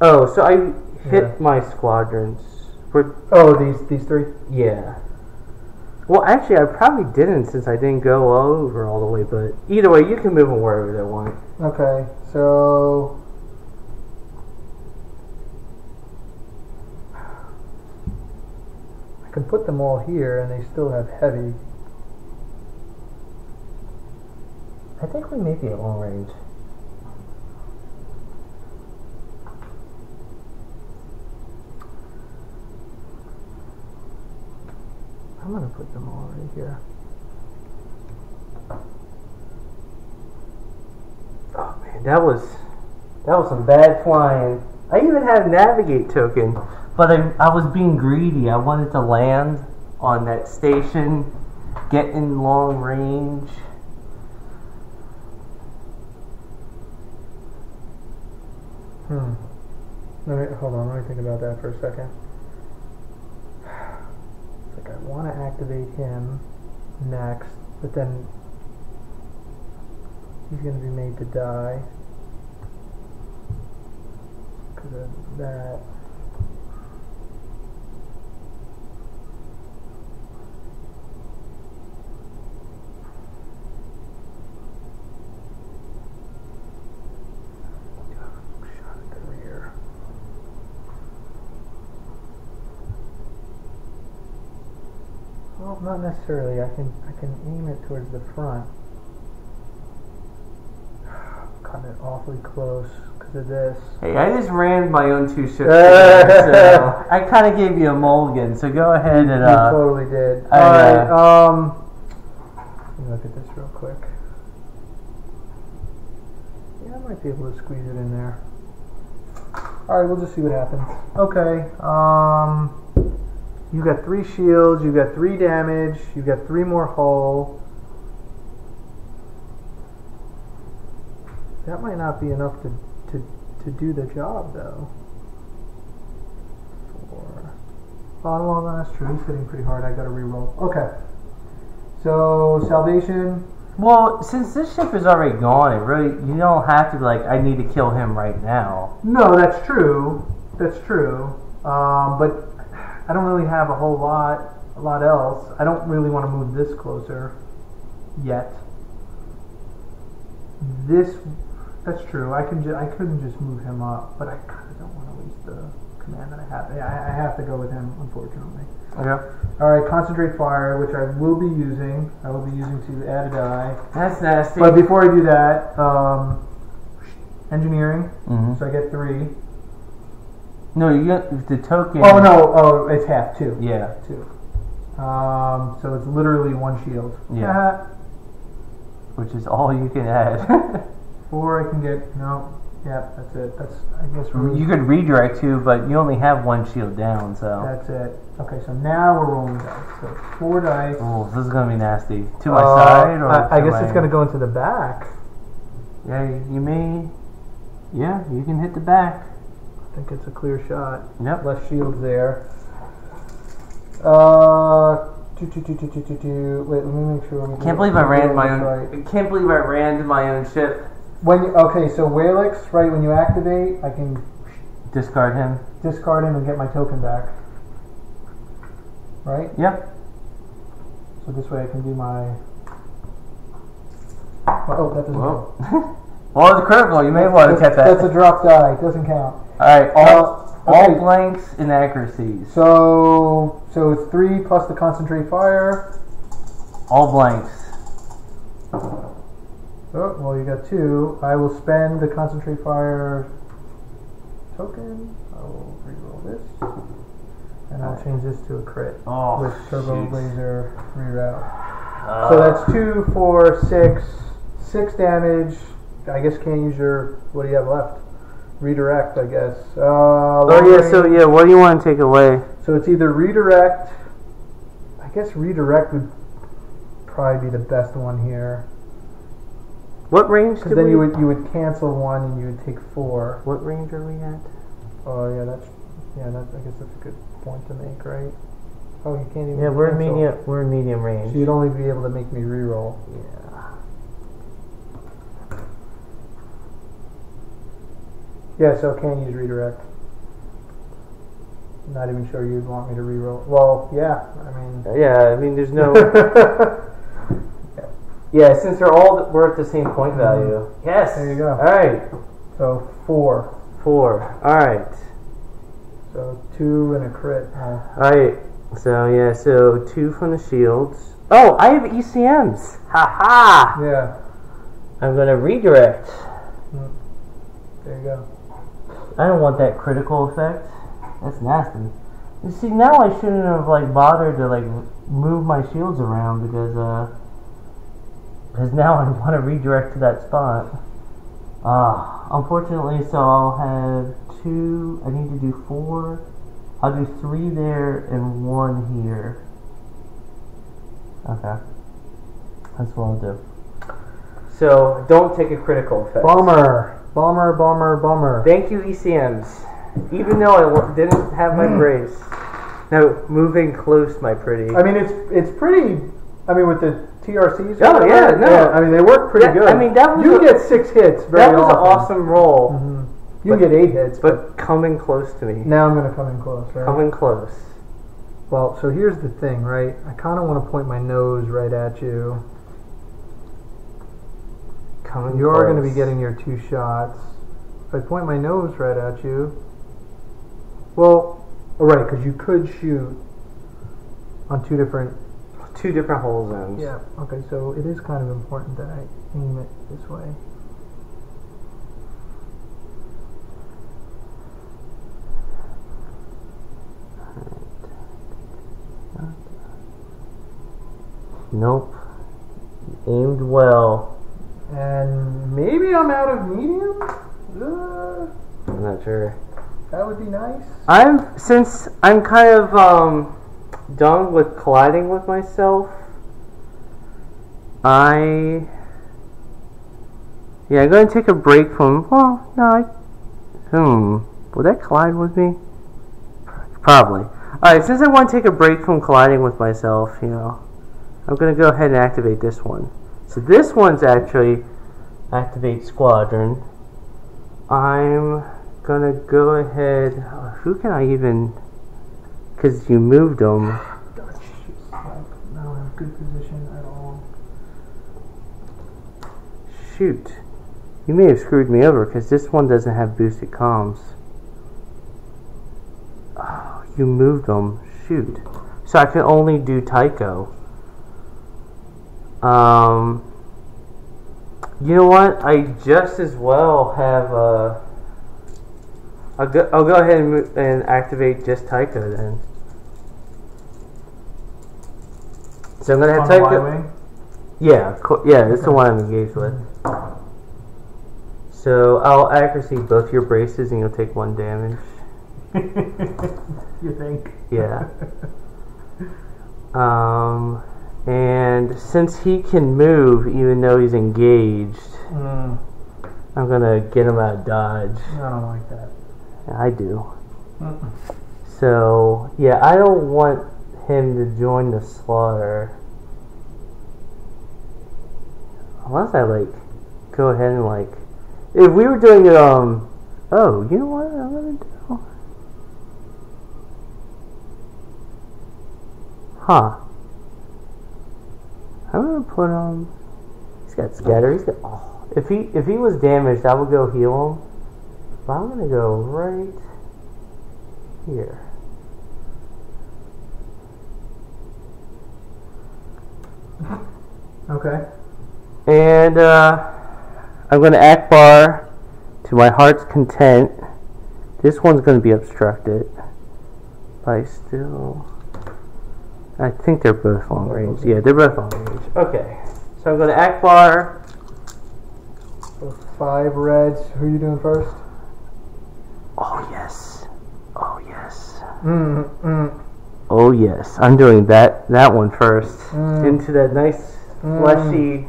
A: Oh, so I hit my squadrons.
B: These 3?
A: Yeah. Well, actually, I probably didn't since I didn't go over all the way, but either way, you can move them wherever they want.
B: Okay, so... I can put them all here and they still have heavy.
A: I think we may be at long range.
B: I'm gonna put them all right here.
A: Oh man, that was some bad flying. I even had a navigate token, but I was being greedy. I wanted to land on that station, get in long range.
B: Hold on, let me think about that for a second. It's like I want to activate him next, but then he's going to be made to die because of that. Well, not necessarily. I can aim it towards the front. Cut it awfully close because to this.
A: Hey, I just rammed my own 2 ships together, so I kind of gave you a mulligan, so go ahead and...
B: You totally did. Alright, let me look at this real quick. Yeah, I might be able to squeeze it in there. Alright, we'll just see what happens. Okay, you got 3 shields, you got 3 damage, you got 3 more hull. That might not be enough to do the job, though. 4. Oh, well, that's true. He's hitting pretty hard. I gotta reroll. Okay. So, salvation.
A: Well, since this ship is already gone, it really, you don't have to be like, I need to kill him right now.
B: No, that's true. That's true. But I don't really have a whole lot else. I don't really want to move this closer yet. That's true. I couldn't just move him up, but I kind of don't want to waste the command that I have. I have to go with him, unfortunately.
A: Okay.
B: All right, concentrate fire, which I will be using. I will be using to add a die.
A: That's nasty.
B: But before I do that, engineering.
A: Mm-hmm.
B: So I get 3.
A: No, you get the token.
B: Oh no! Oh, it's half 2.
A: Yeah.
B: 2. So it's literally 1 shield.
A: Yeah. Which is all you can add.
B: Or I can get yeah, that's it. That's I guess
A: you could redirect too, but you only have 1 shield down, so
B: that's it. Okay, so now we're rolling dice. So 4 dice.
A: Oh, this is gonna be nasty. To my side, or
B: I guess it's gonna go into the back.
A: Yeah, you may. Yeah, you can hit the back.
B: I think it's a clear shot.
A: Yep.
B: Less shields there. Wait, let me make sure.
A: Can't believe I ran my own. Can't believe I ran my own ship.
B: Okay, so Whalix, right? When you activate, I can
A: discard him
B: and get my token back. Right?
A: Yep.
B: So this way I can do my. Oh, that doesn't count.
A: Well, it's critical. You may want to tap that.
B: That's a drop die. It doesn't count.
A: All right. All blanks and accuracies.
B: So it's 3 plus the concentrate fire.
A: All blanks.
B: Oh, well, you got 2. I will spend the concentrate fire token. I will reroll this. And I'll change this to a crit with turbo laser reroute. So that's 2, 4, 6 damage. I guess can't use your. What do you have left? Redirect, I guess.
A: What do you want to take away?
B: So it's either redirect. I guess redirect would probably be the best one here.
A: What range?
B: Because then you would cancel 1 and you would take 4.
A: What range are we at?
B: Oh yeah, I guess that's a good point to make, right? Oh, you can't even.
A: Yeah, we're
B: cancel.
A: in medium range.
B: So you'd only be able to make me reroll.
A: Yeah.
B: Yeah, so can't use redirect. Not even sure you'd want me to reroll. Well, yeah,
A: I mean, there's no. Yeah, since they're all worth the same point value. Yes.
B: There you go.
A: All right.
B: So 4.
A: 4. All right.
B: So 2 and a crit.
A: All right. So 2 from the shields. Oh, I have ECMs. Ha ha.
B: Yeah.
A: I'm gonna redirect.
B: There you go.
A: I don't want that critical effect. That's nasty. You see, now I shouldn't have bothered to move my shields around because now I want to redirect to that spot. Unfortunately, so I'll have 2. I need to do 4. I'll do 3 there and 1 here. Okay, that's what I'll do. So don't take a critical effect.
B: Bummer.
A: Thank you, ECMs. Even though I didn't have my brace. No, moving close, my pretty.
B: I mean, it's pretty. I mean, with the TRCs.
A: Oh yeah, no.
B: Yeah, I mean, they work pretty good.
A: I mean, that was
B: you get 6 hits.
A: That was an awesome roll.
B: Mm-hmm. You get 8 hits,
A: but coming close to me.
B: Now I'm going to come in close, right?
A: Coming close.
B: Well, so here's the thing, right? I kind of want to point my nose right at you. You are going to be getting your 2 shots. If I point my nose right at you, well, right, because you could shoot on 2 different
A: hole zones.
B: Yeah. Okay, so it is kind of important that I aim it this way.
A: Nope. Aimed well.
B: And maybe I'm out of medium?
A: I'm not sure.
B: That would be nice.
A: Since I'm kind of done with colliding with myself, I'm going to take a break from, will that collide with me? Probably. Alright, since I want to take a break from colliding with myself, I'm going to go ahead and activate this one. So this one's actually activate squadron. I'm going to go ahead, who can I even, because you moved them.
B: I don't have good position at all.
A: Shoot. You may have screwed me over because this one doesn't have boosted comms. Oh, you moved them. Shoot. So I can only do Tycho. You know what? I just as well have I'll go ahead and activate just Tycho then. So I'm gonna have Tycho. Yeah, that's the one I'm engaged with. So I'll accuracy both your braces and you'll take 1 damage.
B: You think?
A: Yeah. And since he can move even though he's engaged, I'm gonna get him out of dodge.
B: I don't like that.
A: I do. So yeah, I don't want him to join the slaughter. Unless I go ahead and if we were doing it, oh, you know what I'm gonna do? Huh. I'm gonna put him. He's got scatter. He's got. Oh, if he was damaged, I would go heal him. But I'm gonna go right here.
B: Okay.
A: And I'm going to Ackbar to my heart's content. This one's going to be obstructed. But I think they're both long range. Yeah, they're both long range. Okay. So I'm going to Ackbar.
B: So 5 reds. Who are you doing first?
A: Oh, yes. Oh, yes. Oh, yes. I'm doing that one first. Into that nice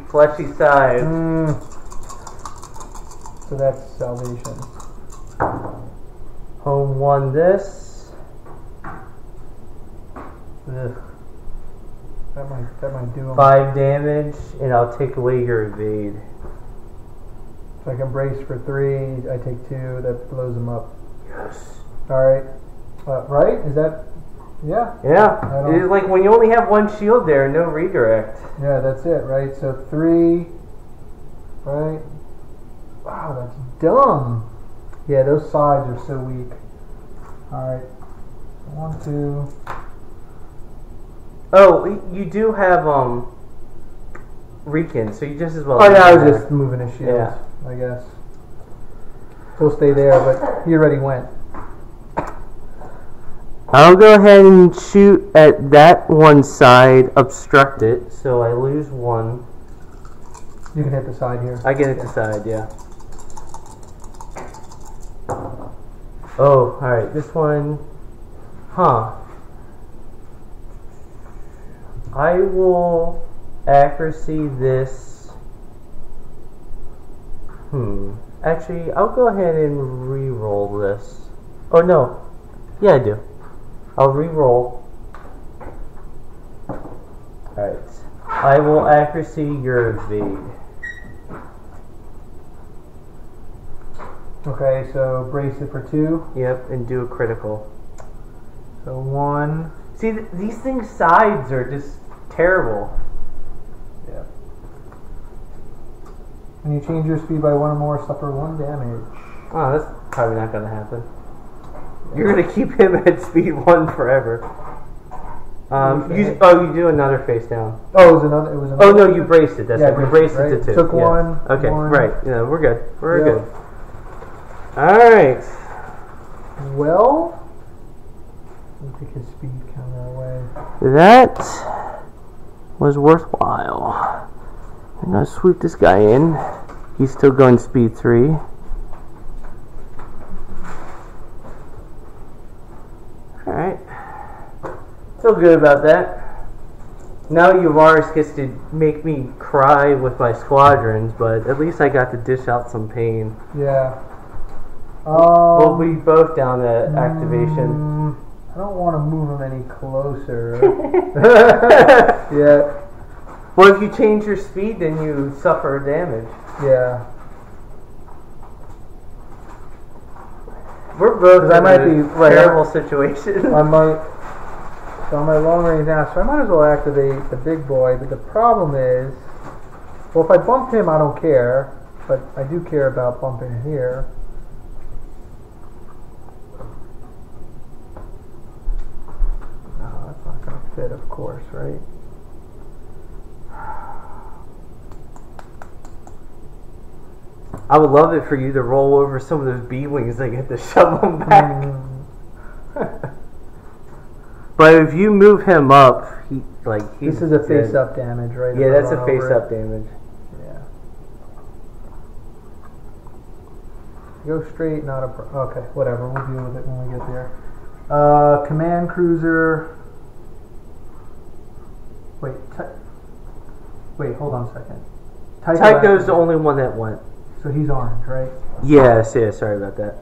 A: fleshy side.
B: So that's salvation.
A: Home 1 this. Ugh.
B: That might do him.
A: 5 damage, and I'll take away your evade.
B: So I can brace for 3. I take 2. That blows him up.
A: Yes.
B: All right. Right? Is that? Yeah.
A: Yeah. It's like when you only have 1 shield there, no redirect.
B: Yeah, that's it, right? So 3. Right. Wow, that's dumb. Yeah, those sides are so weak. All right. 1, 2.
A: Oh, you do have Rieekan, so you just as well.
B: Oh yeah, I was just moving his shield. Yeah. I guess. He'll stay there, but he already went.
A: I'll go ahead and shoot at that one side, obstruct it, so I lose 1.
B: You can hit the side here.
A: I can hit the side, yeah. Oh, alright, this one. Huh. I will accuracy this. Actually, I'll go ahead and re-roll this. Oh, no. Yeah, I do. I'll re-roll. Alright. I will accuracy your evade.
B: Okay, so brace it for 2.
A: Yep, and do a critical.
B: So 1.
A: See, these things' sides are just terrible.
B: Yeah. When you change your speed by 1 or more, suffer 1 damage.
A: Oh, that's probably not going to happen. You're going to keep him at speed 1 forever. You do another face down.
B: Oh, it was another.
A: Oh no, you braced it. That's right. You braced
B: right?
A: it to 2.
B: Took 1.
A: Okay,
B: 1.
A: right. Yeah, we're good. We're good. All right.
B: Well, I'll take his speed counter away.
A: That was worthwhile. I'm gonna swoop this guy in. He's still going speed 3. Alright. Feel good about that. Now Yavaris gets to make me cry with my squadrons, but at least I got to dish out some pain.
B: Yeah.
A: We'll be both down to activation.
B: I don't want to move him any closer. Yeah.
A: Well, if you change your speed, then you suffer damage.
B: Yeah.
A: We're both
B: I
A: in
B: might
A: a
B: be
A: terrible situation.
B: I might. So on my long range now, so I might as well activate the big boy. But the problem is, well, if I bump him, I don't care. But I do care about bumping here. No, that's not going to fit, of course, right?
A: I would love it for you to roll over some of those B-Wings and get to shove them back. But if you move him up, he's
B: this is a face-up damage, right?
A: Yeah, that's a face-up damage.
B: Yeah. Go straight, not a... Okay, whatever. We'll deal with it when we get there. Command Cruiser... Wait, hold on a second.
A: Tycho's the only one that went.
B: So he's orange, right?
A: Yes, yeah, sorry about that.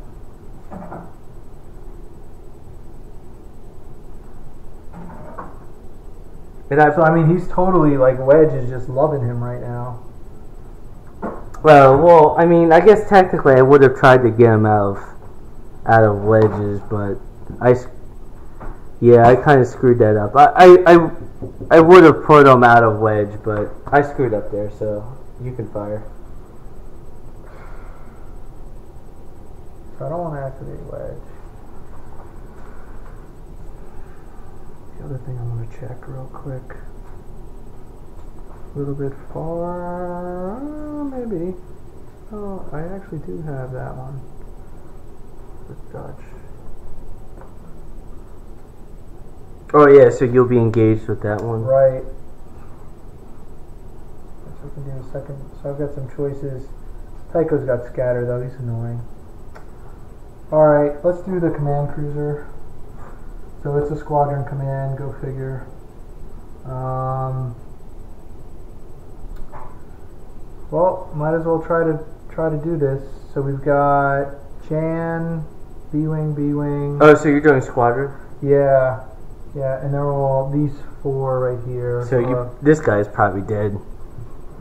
B: So I mean, he's totally Wedge is just loving him right now.
A: Well, I mean, I guess technically I would have tried to get him out of Wedges, but I kind of screwed that up. I would have put him out of Wedge, but I screwed up there, so you can fire.
B: So I don't want to activate Wedge. The other thing I'm going to check real quick. A little bit far, maybe. Oh, I actually do have that one. The Dutch.
A: Oh yeah, so you'll be engaged with that one.
B: Right. So we can do a second. So I've got some choices. Tycho's got scatter though, he's annoying. Alright, let's do the command cruiser. So it's a squadron command, go figure. Well, might as well try to do this. So we've got Jan, B-Wing, B-Wing.
A: Oh, so you're doing squadron?
B: Yeah, and they're all these 4 right here.
A: So this guy's probably dead.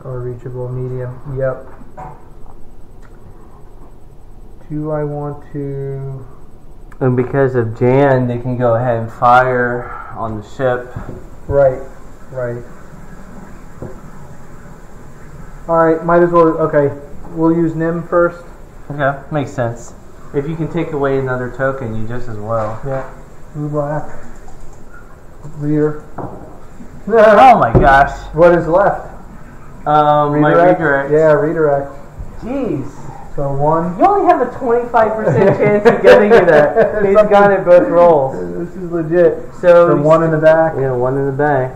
B: Or reachable, medium. Yep. Do I want to...
A: And because of Jan, they can go ahead and fire on the ship.
B: Right. Alright, might as well... Okay, we'll use Nim first.
A: Okay, makes sense. If you can take away another token, you just as well.
B: Yeah. Blue black. Rear.
A: Oh my gosh.
B: What is left?
A: My redirect.
B: Yeah, redirect.
A: Jeez.
B: So 1.
A: You only have a 25% chance of getting it that. He's got it both rolls.
B: This is legit.
A: So
B: 1 in the back.
A: Yeah, 1 in the back.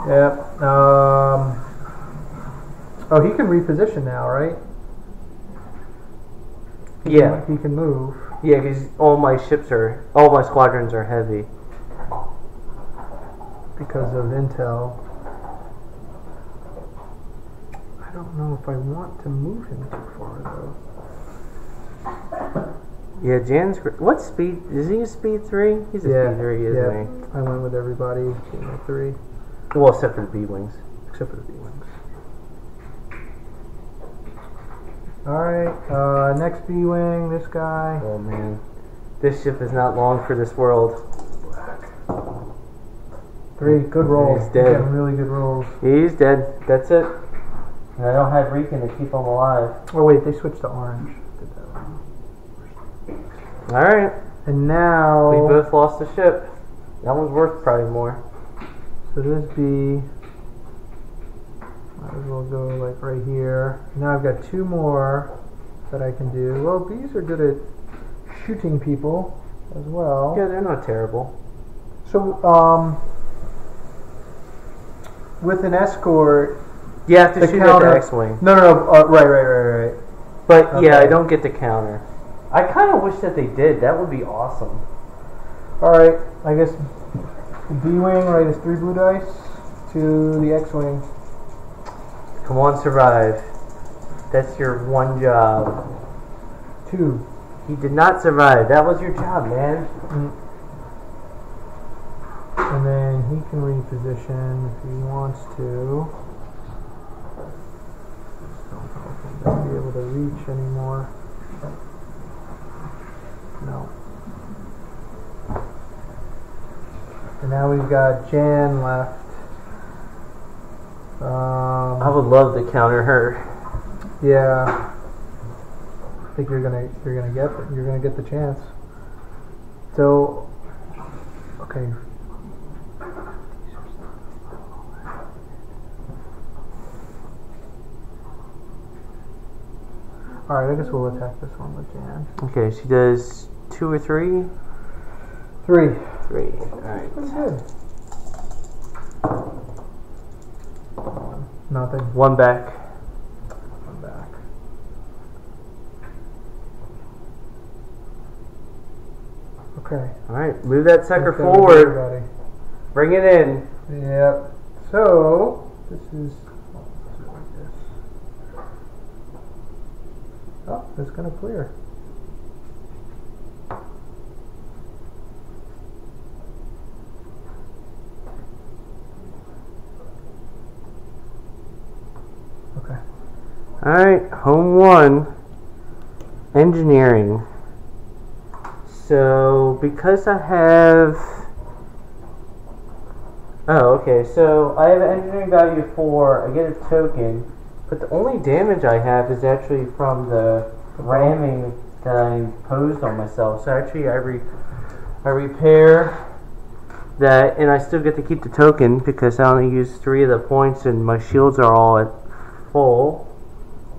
B: Yep. Oh, he can reposition now, right? He can move.
A: Yeah, because all my squadrons are heavy.
B: Because of intel. I don't know if I want to move him too far, though.
A: Yeah, Jan's... What speed? Is he a speed 3? He's a speed 3, isn't he?
B: I went with everybody. 3.
A: Well, except for the B-Wings.
B: Except for the B-Wings. Alright, next B-Wing, this guy.
A: Oh, man. This ship is not long for this world.
B: 3, good rolls.
A: He's dead.
B: Really good rolls.
A: He's dead. That's it. And I don't have Rieekan to keep him alive.
B: Oh, wait, they switched to orange.
A: Alright.
B: And now...
A: We both lost the ship. That one's worth probably more.
B: So this B... Might as well go right here. Now I've got 2 more that I can do. Well, these are good at shooting people as well.
A: Yeah, they're not terrible.
B: So, with an escort,
A: you have to
B: the
A: shoot
B: counter,
A: at the X-Wing.
B: No. Right.
A: But
B: Okay.
A: yeah, I don't get the counter. I kind of wish that they did. That would be awesome.
B: All right, I guess the B-wing, right, is 3 blue dice to the X-wing.
A: Come on, survive. That's your one job.
B: 2.
A: He did not survive. That was your job, man.
B: And then he can reposition if he wants to. Don't know if he's going to be able to reach anymore. No. And now we've got Jan left.
A: I would love to counter her.
B: Yeah. I think you're gonna get the chance. So, okay. All right, I guess we'll attack this one with Jan.
A: Okay, she does 2 or 3.
B: 3.
A: 3. All right.
B: Pretty good. Nothing.
A: 1 back.
B: 1 back. Okay.
A: All right, move that sucker
B: Let's go with
A: forward.
B: everybody.
A: Bring it in.
B: Yep. So this is like this. Oh, it's gonna clear. Okay.
A: All right, home 1. Engineering. So because I have. Oh, okay. So I have an engineering value of 4. I get a token, but the only damage I have is actually from the ramming that I imposed on myself. So actually, I repair that, and I still get to keep the token because I only use 3 of the points, and my shields are all at full.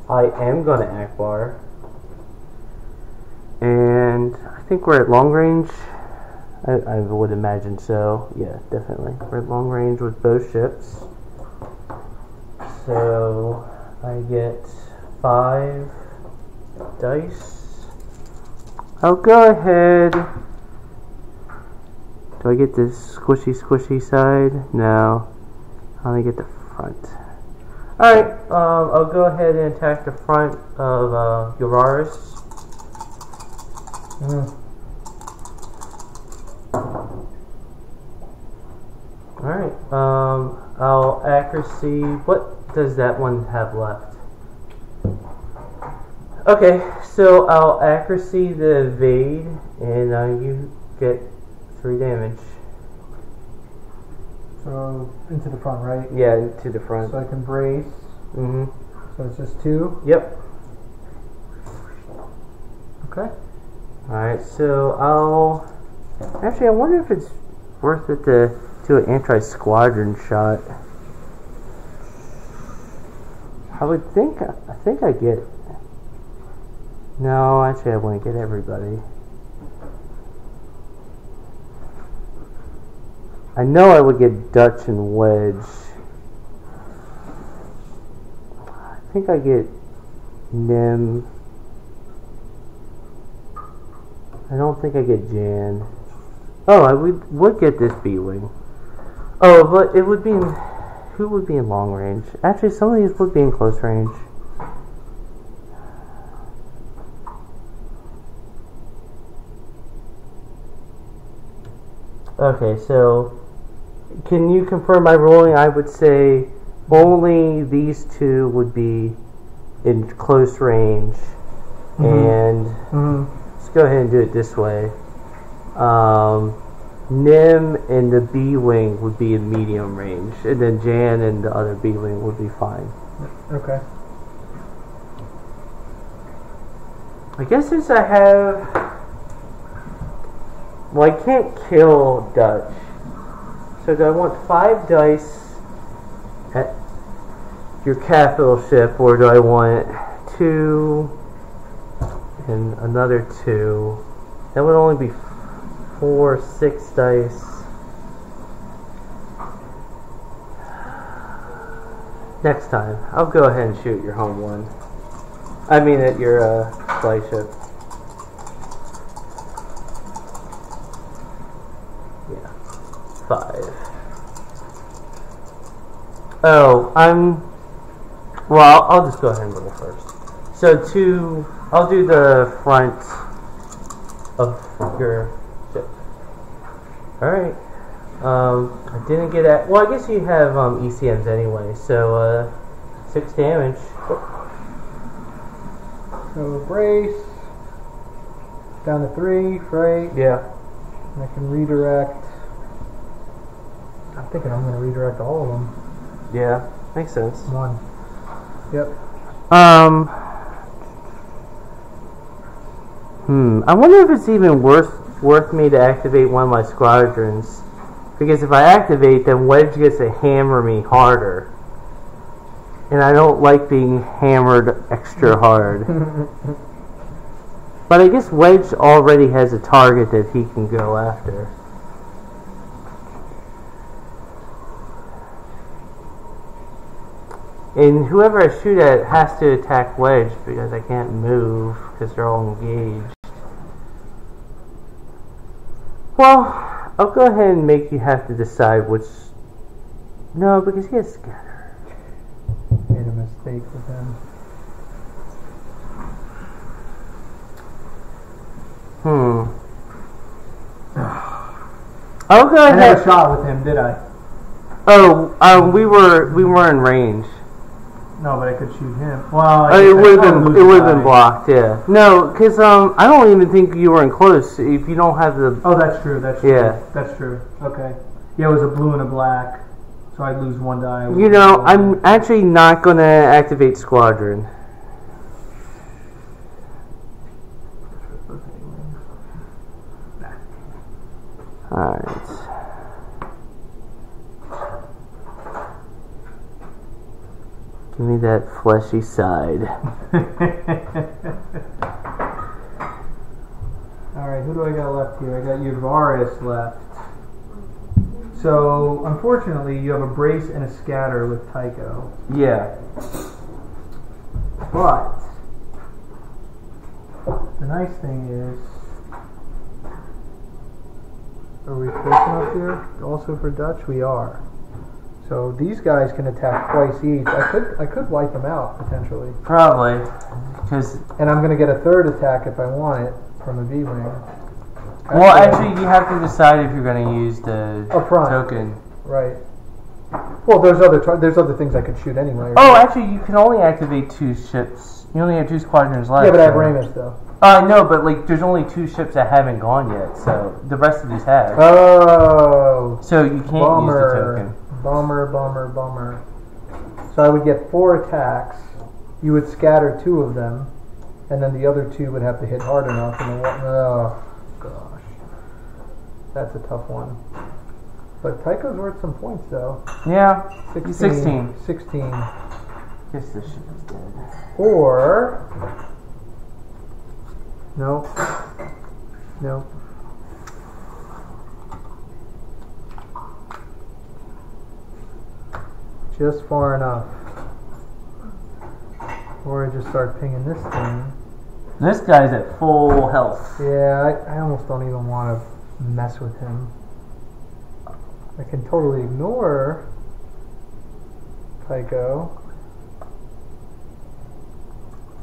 A: I am gonna Ackbar, and I think we're at long range. I would imagine so. Yeah, definitely. We're at long range with both ships. So I get 5 dice. I'll go ahead. Do I get this squishy side? No. I only get the front. Alright, I'll go ahead and attack the front of Yavaris. Alright, I'll accuracy. What does that one have left? Okay, so I'll accuracy the evade, and you get 3 damage.
B: So into the front, right?
A: Yeah, to the front.
B: So I can brace.
A: Mm-hmm.
B: So it's just 2.
A: Yep.
B: Okay.
A: Alright, so I'll... Actually, I wonder if it's worth it to do an anti-squadron shot. I think I get... No, actually I wouldn't get everybody. I know I would get Dutch and Wedge. I think I get Nim. I don't think I get Jan. Oh, I would get this B-Wing. Oh, but it would be in... Who would be in long range? Actually, some of these would be in close range. Okay, so... Can you confirm my rolling? I would say only these 2 would be in close range. And... Let's go ahead and do it this way. Nim and the B-Wing would be in medium range, and then Jan and the other B-Wing would be fine.
B: Okay.
A: I guess since I have... Well, I can't kill Dutch. So do I want 5 dice at your capital ship, or do I want 2 and another 2? That would only be 4, 6 dice. Next time, I'll go ahead and shoot your home one. I mean at your flagship. Yeah. 5. Oh, well, I'll just go ahead and roll first. So I'll do the front of your ship. Alright. I didn't get at. Well, I guess you have ECMs anyway, so 6 damage.
B: So brace. Down to 3, right?
A: Yeah.
B: And I can redirect. I'm thinking I'm going to redirect all of them.
A: Yeah, makes sense.
B: 1. Yep.
A: I wonder if it's even worth me to activate one of my squadrons. Because if I activate, then Wedge gets to hammer me harder. And I don't like being hammered extra hard. But I guess Wedge already has a target that he can go after. And whoever I shoot at has to attack Wedge because I can't move because they're all engaged. Well, I'll go ahead and make you have to decide which... No, because he has scatter.
B: Made a mistake with him.
A: I'll go ahead.
B: I never shot with him, did I?
A: Oh, we were in range.
B: No, but I could shoot him. Well,
A: it would have been blocked. Yeah. No, because I don't even think you were in close if you don't have the.
B: Oh, that's true. That's true.
A: Yeah.
B: That's true. Okay. Yeah, it was a blue and a black, so I'd lose 1 die.
A: You know, I'm actually not going to activate squadron. Alright. Give me that fleshy side.
B: Alright, who do I got left here? I got Yavaris left. So, unfortunately, you have a brace and a scatter with Tycho.
A: Yeah.
B: But, the nice thing is, are we close enough here? Also for Dutch, we are. So these guys can attack twice each. I could wipe them out potentially.
A: Probably, because.
B: And I'm going to get a 3rd attack if I want it from a B-wing.
A: Well, actually, you have to decide if you're going to use the token.
B: Right. Well, there's other things I could shoot anyway. Right?
A: Oh, actually, you can only activate 2 ships. You only have 2 squadrons left.
B: Yeah, but I have Raymus though.
A: No, but like, there's only 2 ships that haven't gone yet, so the rest of these have.
B: Oh.
A: So you can't use the token.
B: Bummer. So I would get 4 attacks. You would scatter 2 of them, and then the other 2 would have to hit hard enough. And oh gosh, that's a tough one. But Tycho's worth some points though.
A: Yeah.
B: 16.
A: Guess this ship is dead.
B: Or no. Just far enough. Or I just start pinging this thing.
A: This guy's at full health.
B: Yeah, I almost don't even want to mess with him. I can totally ignore Tycho.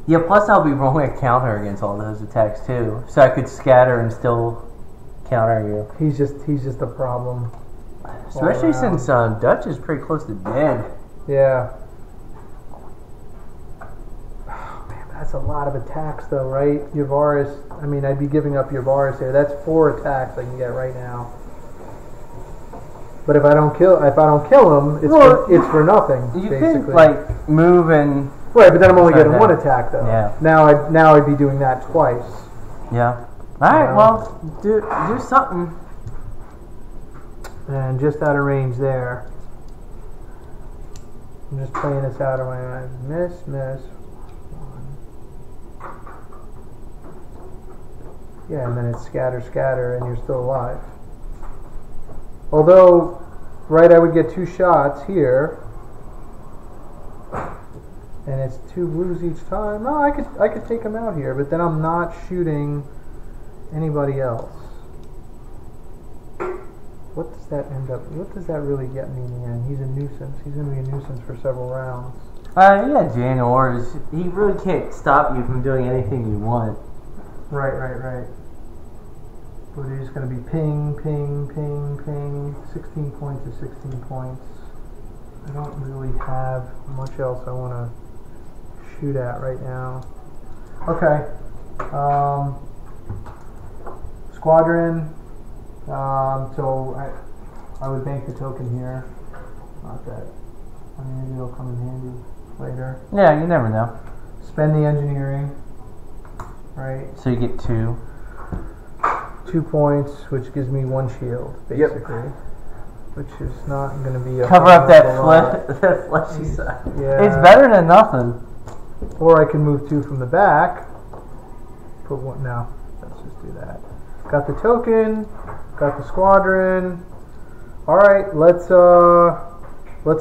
A: Yeah, plus I'll be rolling a counter against all those attacks too. So I could scatter and still counter you.
B: He's just a problem.
A: Especially since Dutch is pretty close to dead.
B: Yeah. Oh, man, that's a lot of attacks though, right? Yavaris, I mean, I'd be giving up Yavaris here. That's 4 attacks I can get right now. But if I don't kill him, it's for nothing.
A: You
B: basically.
A: can like move and
B: right, but then I'm only getting 1 attack though.
A: Yeah.
B: Now I'd be doing that twice.
A: Yeah. All right. Well, do something.
B: And just out of range there. I'm just playing this out of my mind. Miss. 1. Yeah, and then it's scatter, and you're still alive. Although, right, I would get 2 shots here. And it's 2 blues each time. No, I could take him out here, but then I'm not shooting anybody else. What does that end up? What does that really get me in the end? He's a nuisance. He's going to be a nuisance for several rounds.
A: Yeah, Jan orders. He really can't stop you from doing anything you want.
B: Right. But he's going to be ping, ping, ping, ping. 16 points is 16 points. I don't really have much else I want to shoot at right now. Okay. Squadron. So I would bank the token here. Not that. I mean, maybe it'll come in handy later.
A: Yeah, you never know.
B: Spend the engineering. Right.
A: So you get 2.
B: 2 points, which gives me 1 shield, basically. Which is not going to be a
A: cover up that fleshy side.
B: Yeah.
A: It's better than nothing.
B: Or I can move 2 from the back. Put 1. No, let's just do that. Got the token. Got the squadron. All right, let's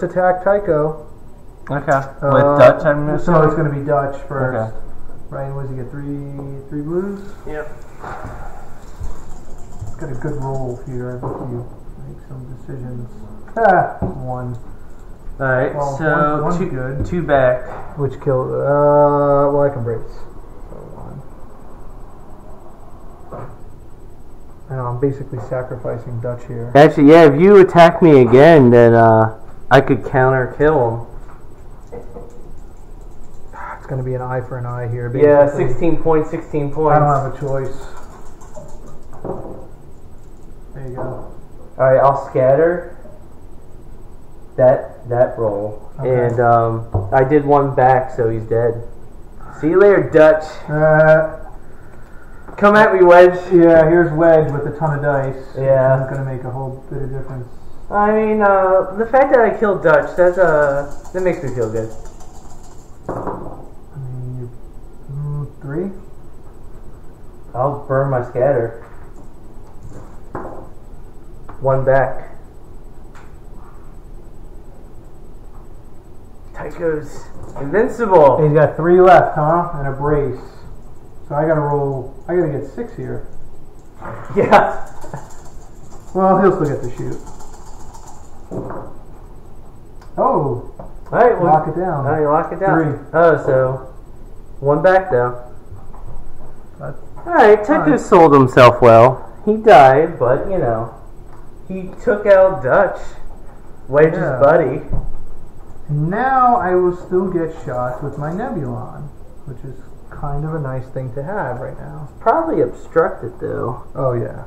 B: attack Tycho.
A: Okay. With Dutch, I'm assuming.
B: So it's going to be Dutch first.
A: Okay.
B: Ryan, what does he get? 3 blues.
A: Yep.
B: Got a good roll here. I think you make some decisions. 1.
A: Alright,
B: Well,
A: so
B: one's
A: 2
B: good.
A: 2 back.
B: Which killed? Well, I can brace. So 1. I know, I'm basically sacrificing Dutch here.
A: Actually, yeah, if you attack me again, then I could counter kill him.
B: It's going to be an eye for an eye here. Basically.
A: Yeah, 16 points, 16 points.
B: I don't have a choice. There you go.
A: Alright, I'll scatter that roll.
B: Okay.
A: And I did 1 back, so he's dead. See you later, Dutch. Come at me, Wedge.
B: Yeah, here's Wedge with a ton of dice.
A: Yeah.
B: It's going to make a whole bit of difference.
A: I mean, the fact that I killed Dutch, that makes me feel good.
B: I mean, 3?
A: I'll burn my scatter. 1 back. Tycho's invincible.
B: He's got 3 left, huh? And a brace. So I gotta roll. I gotta get 6 here.
A: Yeah.
B: Well, he'll still get to shoot. Oh.
A: Alright, well,
B: Lock it down.
A: Oh, you lock it down.
B: 3.
A: Oh, so 1 back though.
B: That's
A: Alright, Tycho sold himself well. He died, but you know, he took out Dutch, Wedge's buddy.
B: Now I will still get shots with my Nebulon, which is kind of a nice thing to have right now.
A: Probably obstructed though.
B: Oh yeah.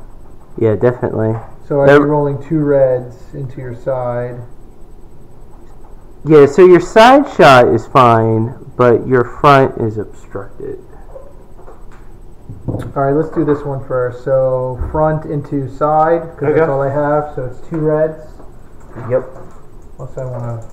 A: Yeah, definitely.
B: So I'd be rolling 2 reds into your side.
A: Yeah, so your side shot is fine, but your front is obstructed.
B: Alright, let's do this one first. So front into side, because that's all I have. So it's 2 reds.
A: Yep.
B: Unless I want to.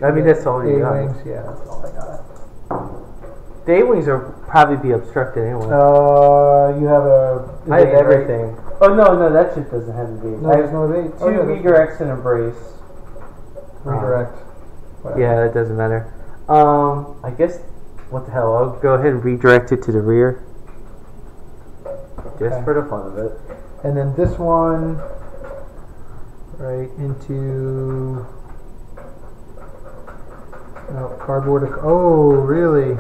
A: I mean, that's all you got.
B: A-Wings, yeah, that's all I got.
A: The A-Wings will probably be obstructed anyway.
B: You have a.
A: I have everything. Oh, no, that shit doesn't have a V.
B: No, there's no V.
A: 2 redirects and a brace.
B: Redirect.
A: Yeah, it doesn't matter. I guess, what the hell, I'll go ahead and redirect it to the rear. Just for the fun of it.
B: And then this one, right into cardboard. Oh, really?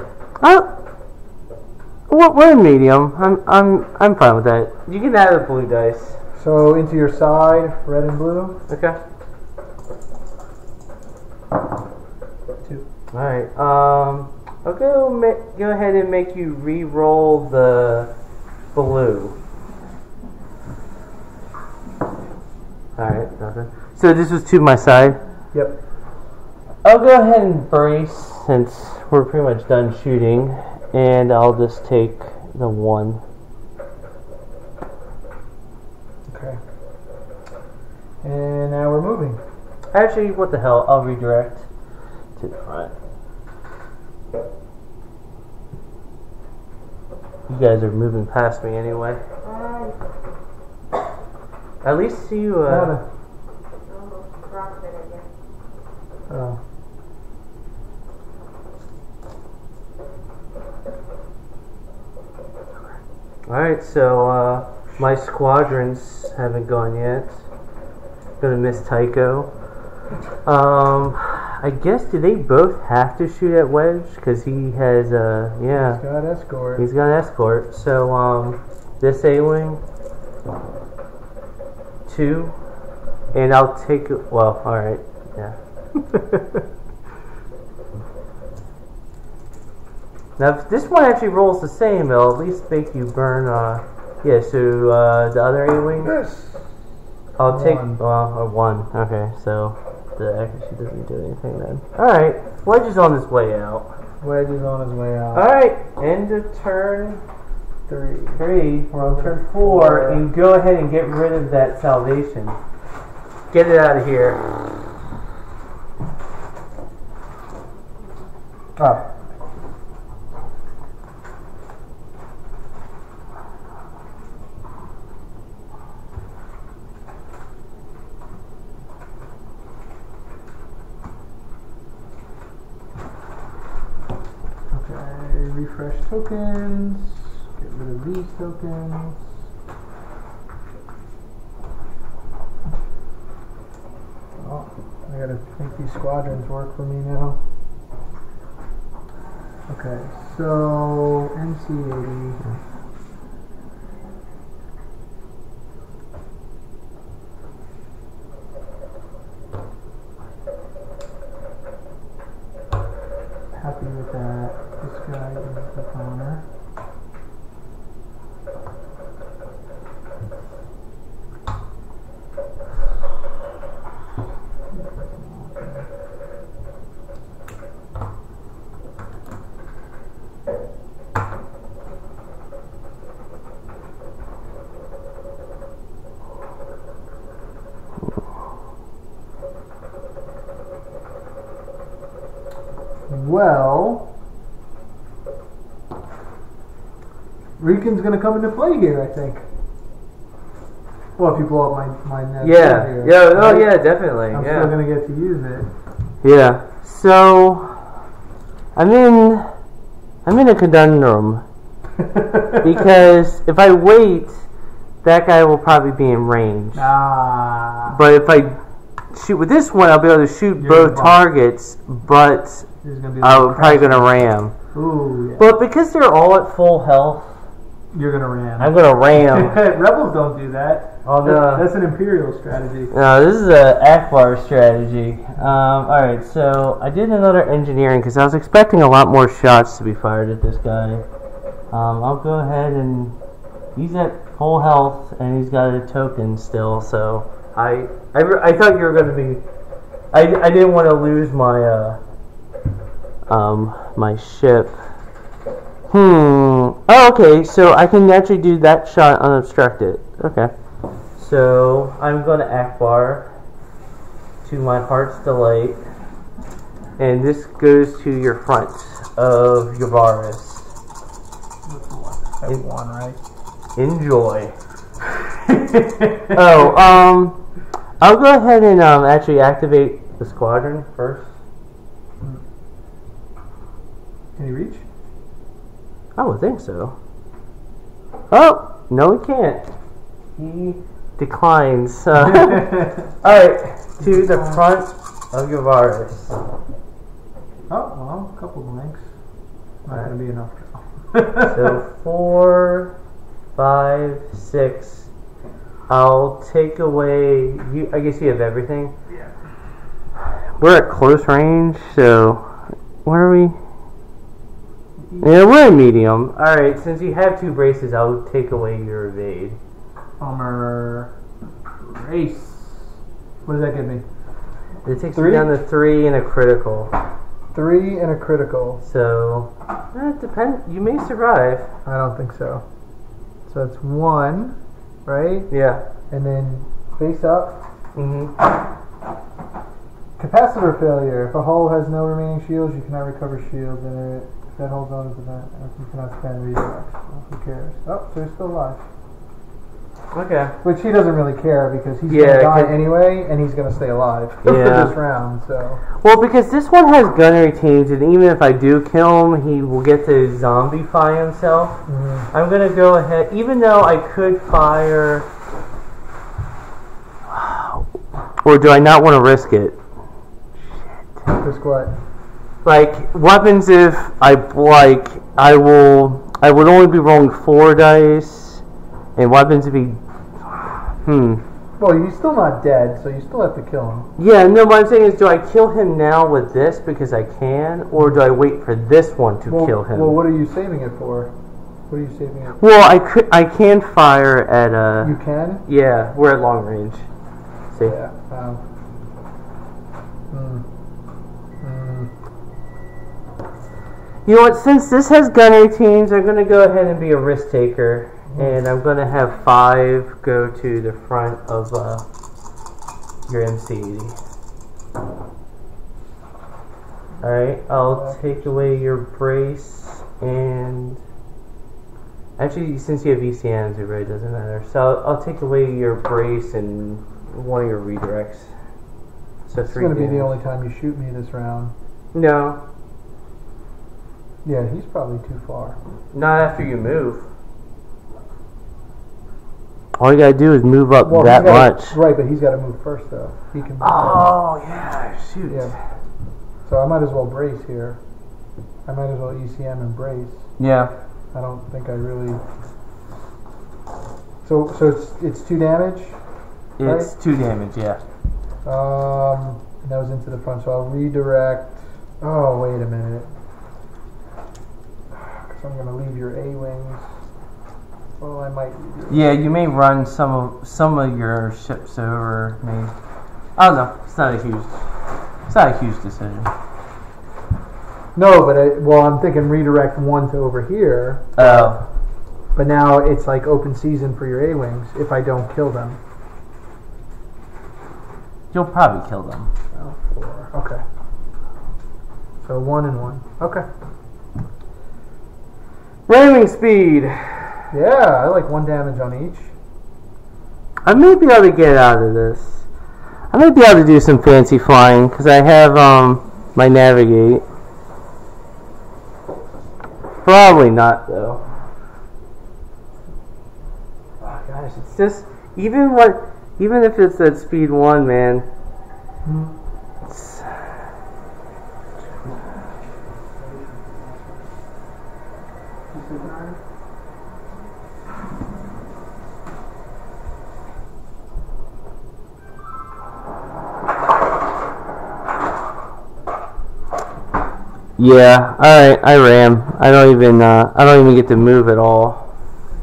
A: We're in medium. I'm fine with that. You can add the blue dice.
B: So into your side, red and blue.
A: Okay.
B: 2.
A: All right. I'll go ahead and make you re-roll the blue. All right, nothing. So this was to my side.
B: Yep.
A: I'll go ahead and brace since we're pretty much done shooting, and I'll just take the 1.
B: Okay. And now we're moving.
A: Actually, what the hell? I'll redirect to the front. You guys are moving past me anyway. At least you.
B: Oh.
A: Alright, so my squadrons haven't gone yet. Gonna miss Tycho. I guess, do they both have to shoot at Wedge? Because he has, yeah.
B: He's got escort.
A: He's got escort. So, this A-Wing, 2, and I'll take, well, alright, yeah. Now, if this one actually rolls the same, it'll at least make you burn, yeah, so, the other A-Wing?
B: Yes.
A: I'll take, well, 1, okay, so the accuracy doesn't do anything then. Alright, Wedge is on his way out.
B: Wedge is on his way out.
A: Alright, end of turn
B: 3.
A: We're on turn 4, and go ahead and get rid of that salvation. Get it out of here.
B: Oh. Refresh tokens, get rid of these tokens. Oh, I gotta make these squadrons work for me now. Okay, so MC80. Happy with that. This guy is the counter. Well, Rieekan's going to come into play here, I think. Well, if you blow up my net.
A: Yeah,
B: here,
A: yeah,
B: right?
A: oh yeah, definitely.
B: I'm
A: yeah.
B: still going to get to use it.
A: Yeah. So, I'm in a conundrum because if I wait, that guy will probably be in range.
B: Ah.
A: But if I shoot with this one, I'll be able to shoot both targets, but I'm probably going to ram.
B: Ooh, yeah.
A: But because they're all at full health,
B: you're going to ram.
A: I'm going to ram.
B: Rebels don't do that.
A: Oh, no.
B: That's an Imperial strategy.
A: No, this is an Ackbar strategy. Alright, so I did another engineering because I was expecting a lot more shots to be fired at this guy. I'll go ahead and he's at full health and he's got a token still, so I thought you were going to be... I didn't want to lose my my ship. Oh, okay, so I can actually do that shot unobstructed. Okay. So, I'm going to Ackbar to my heart's delight. And this goes to your front of Yavaris.
B: One, right?
A: Enjoy. Oh, I'll go ahead and actually activate the squadron first.
B: Can he reach?
A: I would think so. Oh, no he can't. He declines. Alright, to the front of Yavaris.
B: Oh, well, a couple blanks. Not going to be enough.
A: So 4, 5, 6. I'll take away. You. I guess you have everything.
B: Yeah.
A: We're at close range, so where are we? Yeah, we're in medium. Alright, since you have 2 braces, I'll take away your evade.
B: Armor race. What does that give me?
A: It takes me down to 3 and a critical.
B: 3 and a critical.
A: So, it depends. You may survive.
B: I don't think so. So it's 1, right?
A: Yeah.
B: And then face up. Capacitor failure. If a hull has no remaining shields, you cannot recover shields, and if that holds on to that, you cannot spend redirects. Who cares? Oh, so he's still alive.
A: Okay.
B: Which he doesn't really care because he's
A: Yeah,
B: going to die anyway, and he's going to stay alive for this round. So.
A: Well, because this one has gunnery teams, and even if I do kill him, he will get to zombify himself.
B: Mm-hmm.
A: I'm going to go ahead, even though I could fire... Or do I not want to risk it?
B: Shit. Risk what?
A: Like, weapons, if I would only be rolling 4 dice, and weapons would be...
B: Well, he's still not dead, so you still have to kill him.
A: Yeah, no, what I'm saying is, do I kill him now with this because I can, or do I wait for this one to kill him?
B: Well, what are you saving it for? What are you saving it for?
A: Well, I can fire at a...
B: You can?
A: Yeah, we're at long range. See?
B: Yeah.
A: You know what, since this has gunnery teams, I'm going to go ahead and be a risk taker. And I'm going to have 5 go to the front of your MC80. Alright, I'll take away your brace and... Actually, since you have ECMs, it really doesn't matter. So I'll take away your brace and one of your redirects. So
B: it's going to be the only time you shoot me this round.
A: No.
B: Yeah, he's probably too far.
A: Not after you move. All you gotta do is move up much.
B: Right, but he's got to move first, though. He can.
A: Yeah, shoot.
B: Yeah. So I might as well brace here. I might as well ECM and brace.
A: Yeah.
B: I don't think I really. So it's 2 damage.
A: It's
B: right?
A: 2 damage. Yeah.
B: And that was into the front, so I'll redirect. Oh, wait a minute. Because I'm gonna leave your A-wings. Well, I might.
A: Yeah, you may run some of your ships over me. I don't know. It's not a huge decision.
B: No, but I'm thinking redirect 1 to over here.
A: Oh.
B: But now it's like open season for your A-wings if I don't kill them.
A: You'll probably kill them.
B: Oh, 4. Okay. So 1 and 1. Okay.
A: Ramming speed.
B: Yeah, I like 1 damage on each.
A: I may be able to get out of this. I may be able to do some fancy flying because I have my navigate. Probably not though. Oh gosh, it's just even if it's at speed 1, man. Yeah, alright, I ram. I don't even get to move at all.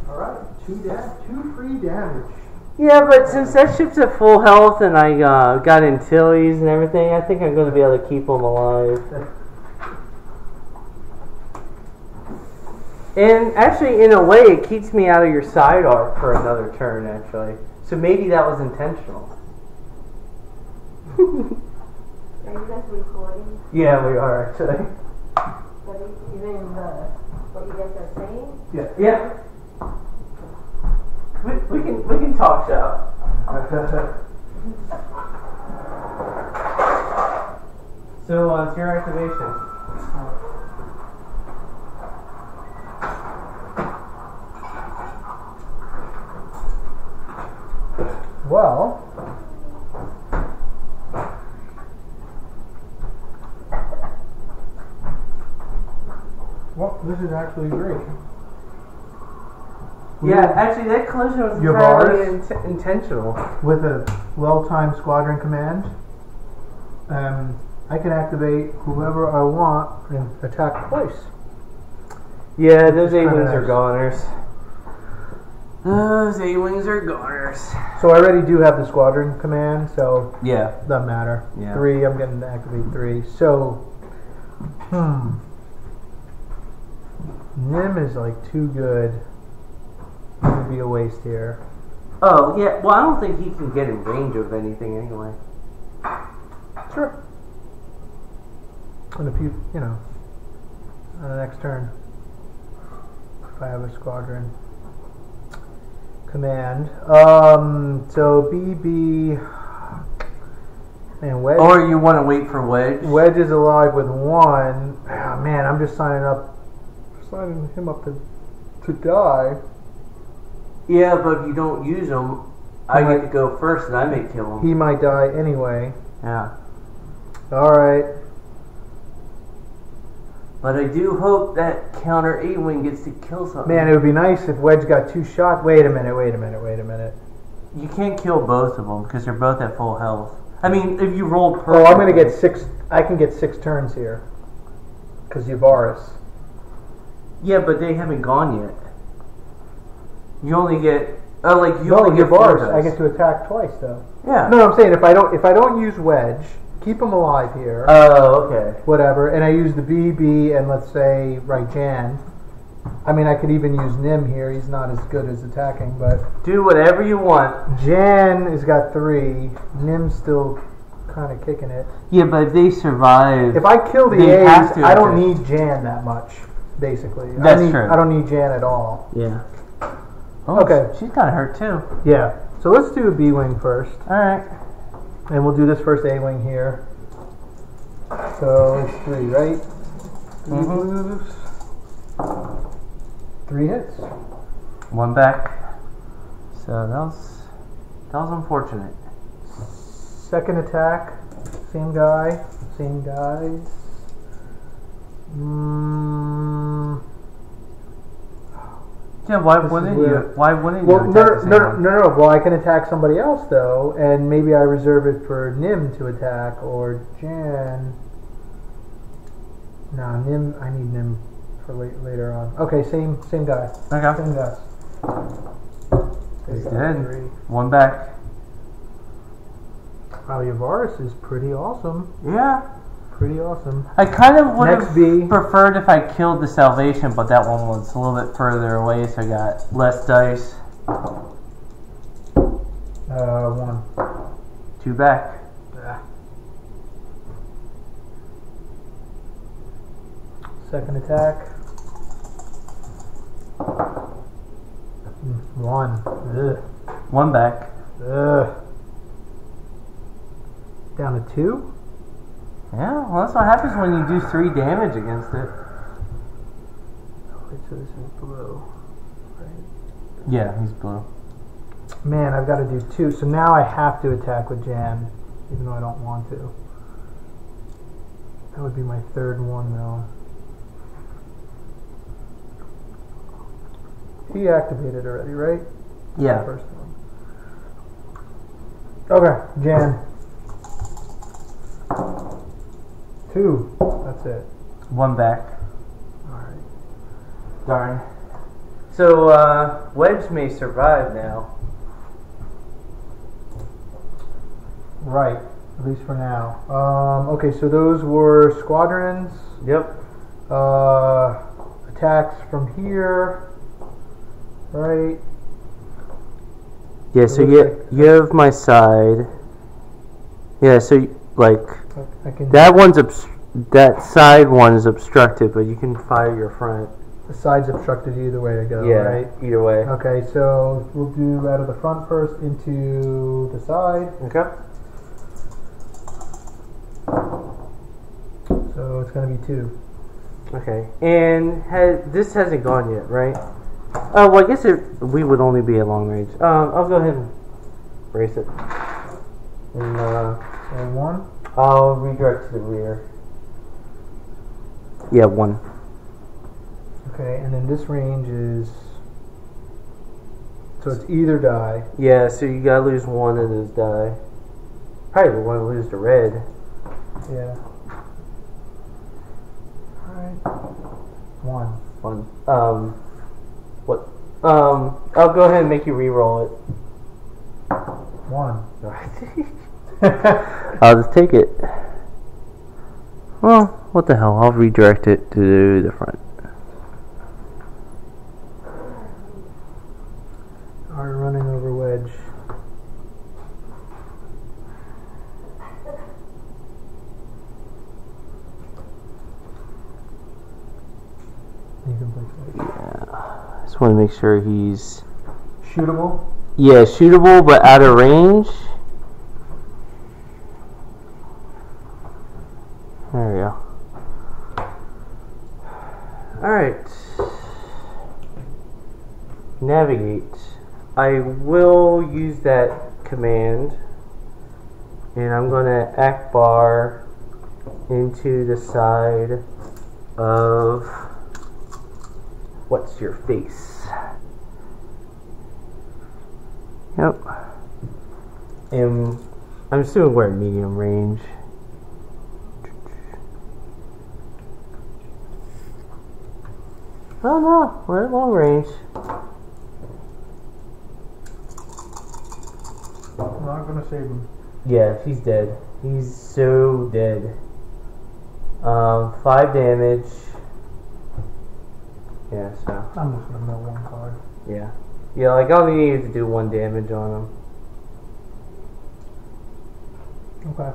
B: Alright, 2 free damage.
A: Yeah, but since that ship's at full health and I got Antilles and everything, I think I'm going to be able to keep them alive. And actually, in a way, it keeps me out of your side arc for another turn, actually. So maybe that was intentional.
C: Are you guys recording?
A: Yeah, we are, actually.
C: Even what you guys are saying?
A: Yeah. We can talk shop. So it's your activation.
B: Well, this is actually great.
A: Yeah, actually, that collision was
B: Yavaris
A: entirely intentional.
B: With a well-timed squadron command, I can activate whoever I want and attack twice.
A: Yeah, those A-Wings are goners. Those A-Wings are goners.
B: So I already do have the squadron command, so
A: Yeah.
B: doesn't matter.
A: Yeah.
B: 3, I'm going to activate 3. So, Nim is like too good. It would be a waste here.
A: Oh, yeah. Well, I don't think he can get in range of anything anyway.
B: Sure. And if you know, on the next turn, if I have a squadron command. So BB. Man, Wedge.
A: Or you want to wait for Wedge?
B: Wedge is alive with 1. Oh, man, I'm just signing him up to die.
A: Yeah, but if you don't use him, I get to go first and I may kill him.
B: He might die anyway.
A: Yeah.
B: Alright.
A: But I do hope that counter A-Wing gets to kill something.
B: Man, it would be nice if Wedge got 2 shots. Wait a minute.
A: You can't kill both of them because they're both at full health. I mean, if you roll perfect.
B: Oh, I'm going to get 6. I can get 6 turns here. Because Yavaris.
A: Yeah, but they haven't gone yet. You only get.
B: Yavaris. I get to attack twice, though.
A: Yeah.
B: No, I'm saying if I don't use Wedge, keep him alive here.
A: Oh, okay.
B: Whatever, and I use the BB and let's say Jan. I mean, I could even use Nim here. He's not as good as attacking, but
A: do whatever you want.
B: Jan has got 3. Nim's still kind of kicking it.
A: Yeah, but if they survive,
B: if I kill the A's, I don't need Jan that much. Basically,
A: that's true.
B: I don't need Jan at all.
A: Yeah. Oh,
B: okay.
A: She's kind of hurt too.
B: Yeah. So let's do a B-wing first.
A: All right.
B: And we'll do this first A-wing here. So it's 3, right? 3 moves. 3 hits.
A: 1 back. So that was unfortunate.
B: Second attack. Same guy. Same guys.
A: Yeah, why wouldn't you? Why wouldn't you?
B: No. Well, I can attack somebody else though, and maybe I reserve it for Nim to attack or Jan. No, Nim. I need Nim for later on. Okay, same guy.
A: Okay.
B: Same guys.
A: He's dead. 1 back.
B: Wow, Yavaris is pretty awesome.
A: Yeah.
B: Pretty awesome.
A: I kind of would have preferred if I killed the Salvation, but that one was a little bit further away, so I got less dice.
B: 1.
A: 2 back.
B: Second attack. 1. Ugh.
A: 1 back.
B: Ugh. Down to 2?
A: Yeah, well, that's what happens when you do 3 damage against it.
B: Wait, so this is blue, right?
A: Yeah, he's blue.
B: Man, I've got to do 2, so now I have to attack with Jan, even though I don't want to. That would be my 3rd one, though. He activated already, right?
A: Yeah.
B: First one. Okay, Jan. 2. That's it.
A: 1 back.
B: Alright.
A: Darn. So, Wedge may survive now.
B: Right. At least for now. Okay, so those were squadrons.
A: Yep.
B: Attacks from here. Right.
A: Yeah, so you have my side. Yeah, so like that side one is obstructed, but you can fire your front.
B: The side's obstructed either way I go,
A: yeah,
B: right?
A: Either way.
B: Okay, so we'll do out of the front first into the side.
A: Okay.
B: So it's going to be 2.
A: Okay, and this hasn't gone yet, right? Oh, well, I guess we would only be at long range. I'll go ahead and brace it. And,
B: so 1?
A: I'll redirect to the rear. Yeah, 1.
B: Okay, and then this range is... So it's either die.
A: Yeah, so you gotta lose 1 of those die. Probably want to lose the red.
B: Yeah. Alright. 1.
A: 1. What? I'll go ahead and make you re-roll it.
B: 1.
A: I'll just take it. Well, what the hell? I'll redirect it to the front.
B: Alright, running over Wedge. You can play.
A: Yeah. I just want to make sure he's
B: Shootable?
A: Yeah, shootable but out of range. There we go. Alright. Navigate. I will use that command. And I'm going to Ackbar into the side of what's your face. Yep. And I'm assuming we're at medium range. Oh no, we're at long range.
B: I'm not gonna save him.
A: Yeah, he's dead. He's so dead. 5 damage. Yeah, so.
B: I'm just gonna mill 1 card.
A: Yeah. Yeah, like I only needed to do 1 damage on him.
B: Okay.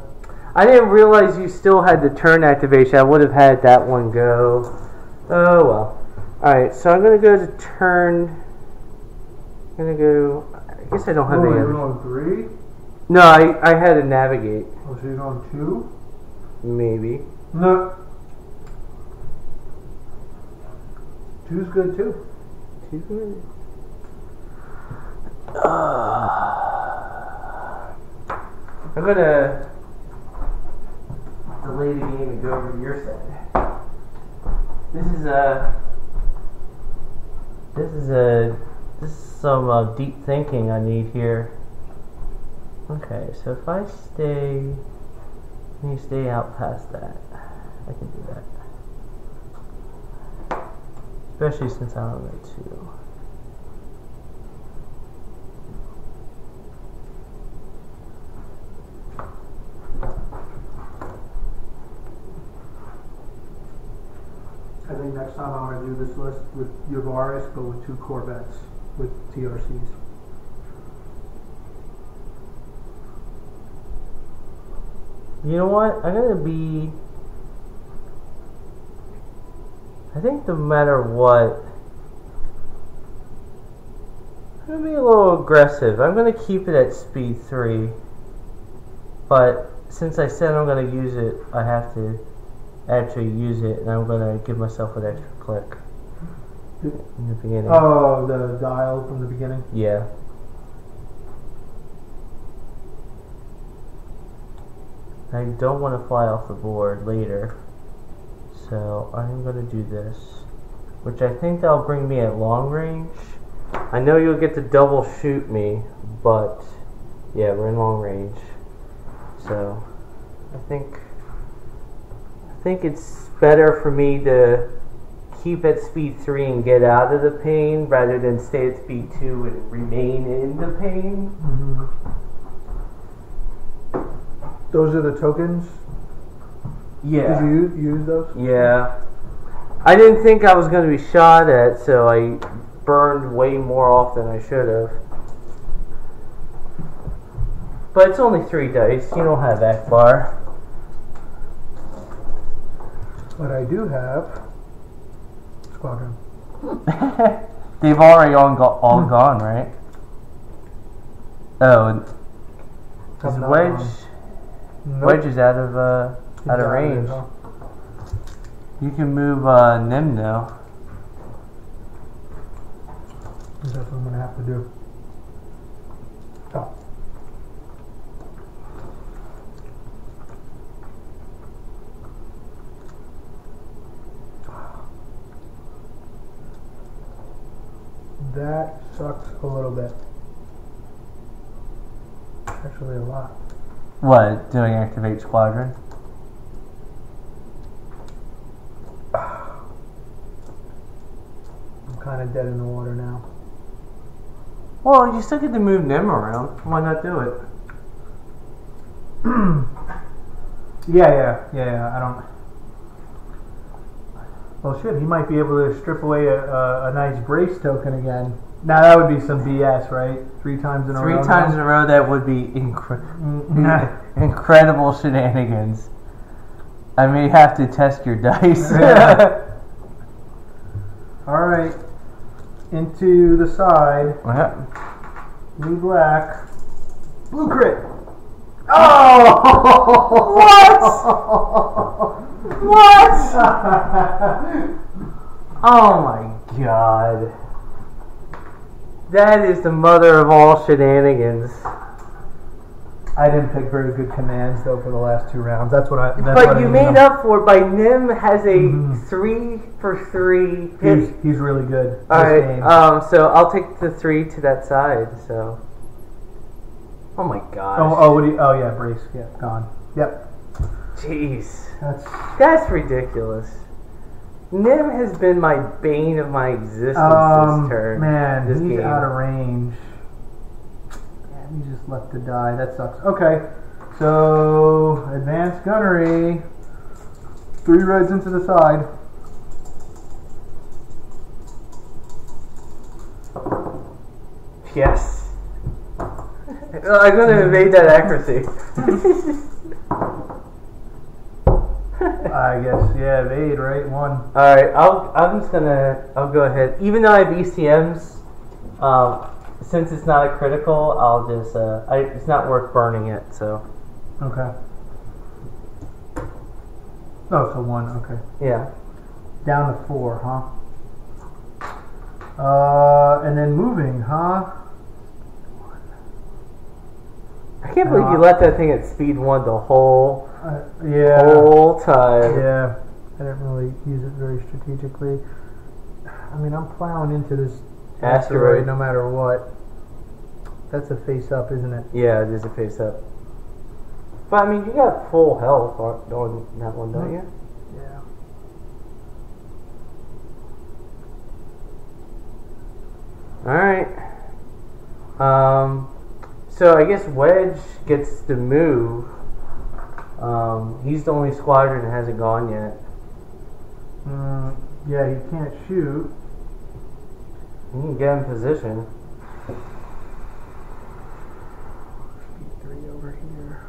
A: I didn't realize you still had the turn activation. I would have had that one go. Oh well. Alright, so I'm gonna go to turn. I'm gonna go. I guess I don't have any.
B: You're going 3?
A: No, I had to navigate.
B: Oh, so you're going 2?
A: Maybe.
B: No. 2's good too.
A: 2's good. I'm gonna delay the game and go over to your side. This is some deep thinking I need here. Okay, so if I stay, let me stay out past that. I can do that, especially since I'm on the 2.
B: I think next time I'm going to do this list with Yavaris, but with 2 Corvettes with TRCs.
A: You know what? I'm gonna be. I think no matter what, I'm gonna be a little aggressive. I'm gonna keep it at speed 3, but since I said I'm gonna use it, I have to actually use it, and I'm gonna give myself an extra click in the beginning.
B: Oh, the dial from the beginning?
A: Yeah. I don't want to fly off the board later, so I'm going to do this, which I think that'll bring me at long range. I know you'll get to double shoot me, but yeah, we're in long range, so I think it's better for me to keep at speed 3 and get out of the pain rather than stay at speed 2 and remain in the pain.
B: Mm-hmm. Those are the tokens?
A: Yeah.
B: Did you use those?
A: Yeah. I didn't think I was going to be shot at, so I burned way more off than I should have. But it's only 3 dice. You don't have Ackbar.
B: But I do have Squadron.
A: They've already all gone, right? Oh, is Wedge?
B: Nope.
A: Wedge is out of range. You can move Nim now.
B: That's what I'm gonna have to do. Oh. That sucks a little bit. Actually, a lot.
A: What? Doing activate squadron?
B: I'm kind of dead in the water now.
A: Well, you still get to move Nim around. Why not do it?
B: Yeah. I don't. Well, shit. He might be able to strip away a nice brace token again. Now that would be some BS, right? 3 times in a row.
A: 3 times in a row, that would be incredible shenanigans. I may have to test your dice.
B: All right. Into the side.
A: What?
B: Blue black. Blue crit.
A: Oh! What? What? Oh my god. That is the mother of all shenanigans.
B: I didn't pick very good commands though for the last 2 rounds. That's what I.
A: But you made up for it by Nim has a 3 for 3 hit.
B: He's really good.
A: Alright, so I'll take the 3 to that side, so. Oh my gosh.
B: Oh yeah, brace. Yeah, gone. Yep.
A: Jeez.
B: That's
A: ridiculous. Nim has been my bane of my existence this turn.
B: Man,
A: this
B: he's
A: game.
B: out of range. Man, he's just left to die. That sucks. Okay, so advanced gunnery. 3 reds into the side.
A: Yes. I'm going to evade that accuracy.
B: I guess, yeah, evade, right? 1.
A: Alright, I'll go ahead. Even though I have ECMs, since it's not a critical, I'll just, it's not worth burning it, so.
B: Okay. Oh, so 1, okay.
A: Yeah.
B: Down to 4, huh? And then moving, huh?
A: I can't believe you let that thing at speed 1 the whole time.
B: Yeah, I didn't really use it very strategically. I mean, I'm plowing into this asteroid no matter what. That's a face up, isn't it?
A: Yeah, it is a face up. But I mean, you got full health on that one, don't you?
B: Yeah.
A: Alright. So I guess Wedge gets to move. He's the only squadron that hasn't gone yet.
B: Yeah, he can't shoot.
A: You can get in position.
B: Speed 3 over here.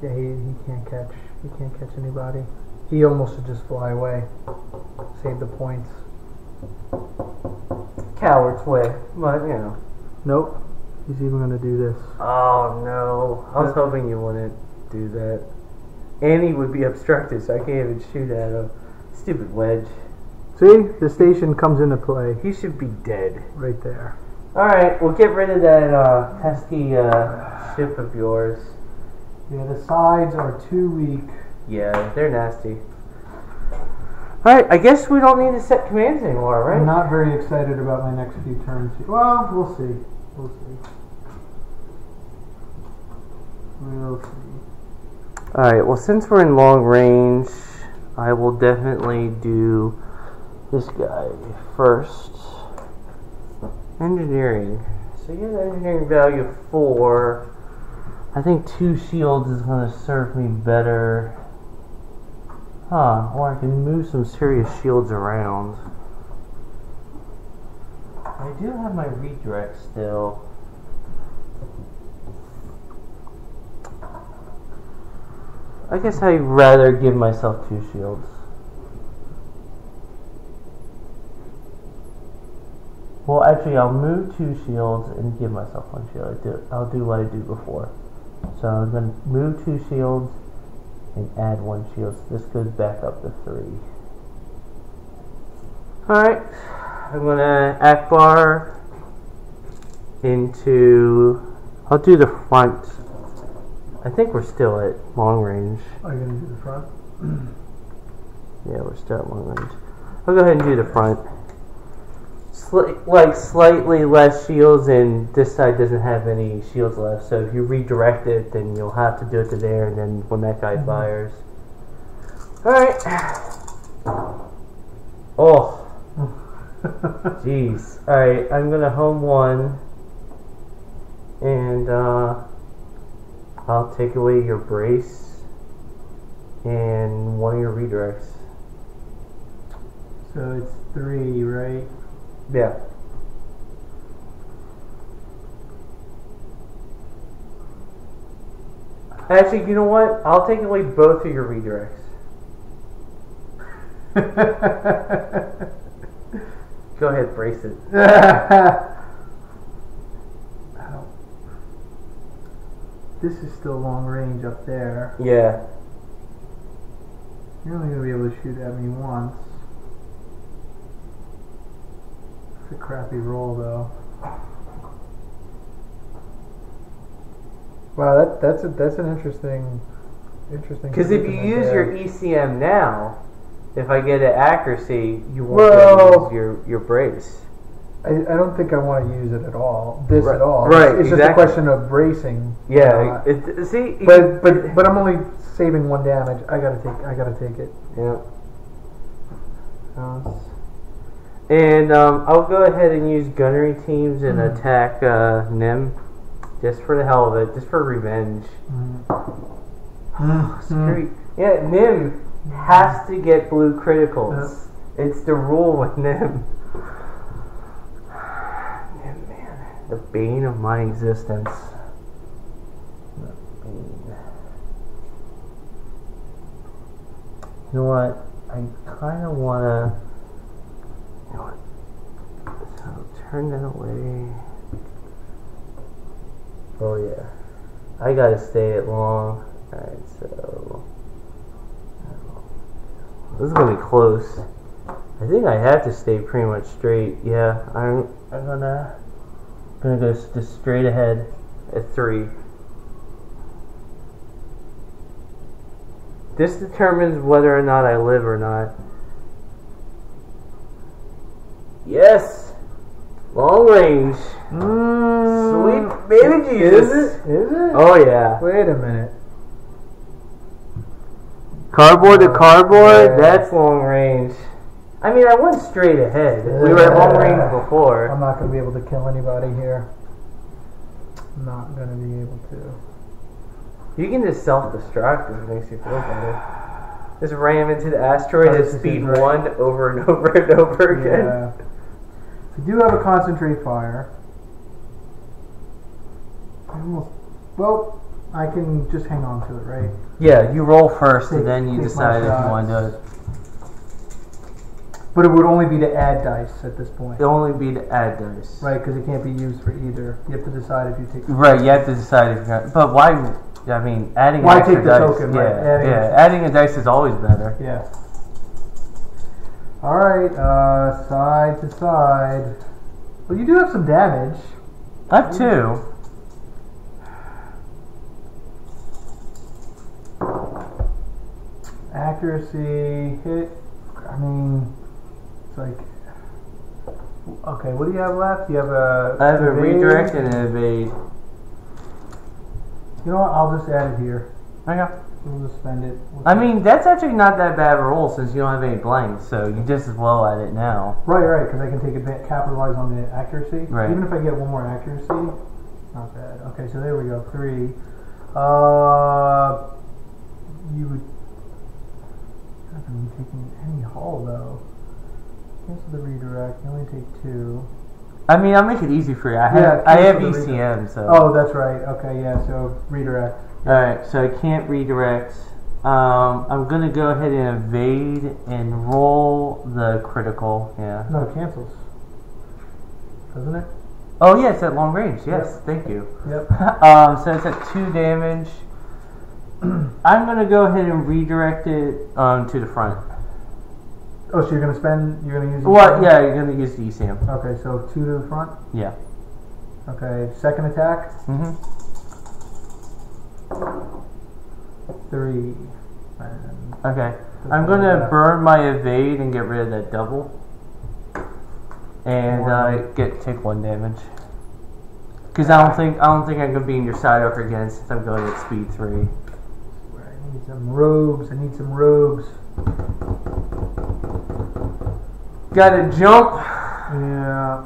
B: Yeah, he can't catch. He can't catch anybody. He almost should just fly away. Save the points.
A: Coward's way, but you know.
B: Nope. He's even gonna do this.
A: Oh no! I was hoping you wouldn't do that. And he would be obstructed, so I can't even shoot at him. Stupid Wedge.
B: See, the station comes into play.
A: He should be dead.
B: Right there.
A: Alright, we'll get rid of that pesky ship of yours.
B: Yeah, the sides are too weak.
A: Yeah, they're nasty. Alright, I guess we don't need to set commands anymore, right?
B: I'm not very excited about my next few turns. Well, we'll see. We'll see. We'll see.
A: Alright, well since we're in long range, I will definitely do this guy first. Engineering. So you have an engineering value of 4. I think 2 shields is going to serve me better. Or I can move some serious shields around. I do have my redirect still. I guess I'd rather give myself 2 shields. Well, actually, I'll move 2 shields and give myself 1 shield. I'll do what I do before. So I'm going to move 2 shields and add 1 shield. So this goes back up to 3. Alright. I'm going to Ackbar into... I'll do the front. I think we're still at long range.
B: Are you going to do the front?
A: Yeah, we're still at long range. I'll go ahead and do the front. Slightly less shields, and this side doesn't have any shields left. So if you redirect it, then you'll have to do it to there, and then when that guy fires. Alright. Oh. Jeez. Alright, I'm going to home 1. And I'll take away your brace and 1 of your redirects.
B: So it's 3, right?
A: Yeah. Actually, you know what? I'll take away both of your redirects.
B: Go
A: ahead, brace it.
B: this is still long range up there.
A: Yeah.
B: You're only going to be able to shoot at me once. It's a crappy roll, though. Wow, that's an interesting.
A: Because if you use your ECM now, if I get an accuracy, you won't be able to use your brace.
B: I don't think I want to use it at all. At all.
A: Right.
B: It's just a question of bracing.
A: Yeah. See.
B: But I'm only saving 1 damage. I gotta take it.
A: Yeah. And I'll go ahead and use gunnery teams and attack Nim, just for the hell of it, just for revenge. Screw. Yeah, Nim has to get blue criticals. Yeah. It's the rule with Nim. The bane of my existence. The bane. You know what? I kind of want to... You know what? So turn that away. Oh yeah. I gotta stay at long. Alright, so... This is gonna be close. I think I have to stay pretty much straight. Yeah, I'm gonna go just straight ahead at 3. This determines whether or not I live or not. Yes! Long range. Sweet baby Jesus.
B: Is it?
A: Oh yeah.
B: Wait a minute.
A: Cardboard to cardboard? Yeah. That's long range. I mean, I went straight ahead. We were at long range before.
B: I'm not going to be able to kill anybody here. I'm not going to be able to.
A: You can just self-destruct if it makes you feel better. Just ram into the asteroid at speed 1 over and over and over again.
B: Yeah. So you do have a concentrate fire. Well, I can just hang on to it, right?
A: Yeah, you roll first and then you decide if you want to do it.
B: But it would only be to add dice at this point.
A: It would only be to add dice.
B: Right, because it can't be used for either. You have to decide if you take...
A: Right, you have to decide if you're going to... But why... I mean, adding
B: why
A: an extra
B: take the
A: dice...
B: token, right?
A: Adding a dice is always better.
B: Yeah. Alright, side to side. Well, you do have some damage.
A: I have 2.
B: Accuracy, hit... I mean... It's like, okay, what do you have left? You have a...
A: I have a redirect and an evade.
B: You know what? I'll just add it here.
A: Okay.
B: We'll just spend it.
A: I mean, that's actually not that bad of a roll since you don't have any blanks, so you just as well at it now.
B: Right, because I can capitalize on the accuracy.
A: Right.
B: Even if I get 1 more accuracy, not bad. Okay, so there we go, 3. You would... You're not going to be taking any hull, though. Cancel the redirect. You only take 2.
A: I mean, I'll make it easy for you. I have ECM, so...
B: Oh, that's right. Okay, yeah, so redirect.
A: Alright, so I can't redirect. I'm going to go ahead and evade and roll the critical. Yeah.
B: No, it cancels. Doesn't it?
A: Oh, yeah, it's at long range. Yes,
B: Yep.
A: Thank you.
B: Yep.
A: So it's at 2 damage. I'm going to go ahead and redirect it to the front.
B: Oh, so you're going to use...
A: What? Yeah, you're going to use the ECM.
B: Okay, so 2 to the front?
A: Yeah.
B: Okay, second attack? 3.
A: Okay. I'm going to burn my evade and get rid of that double. And take 1 damage. Because I don't think I'm going to be in your side over again since I'm going at speed 3.
B: I need some rogues.
A: Gotta jump.
B: Yeah.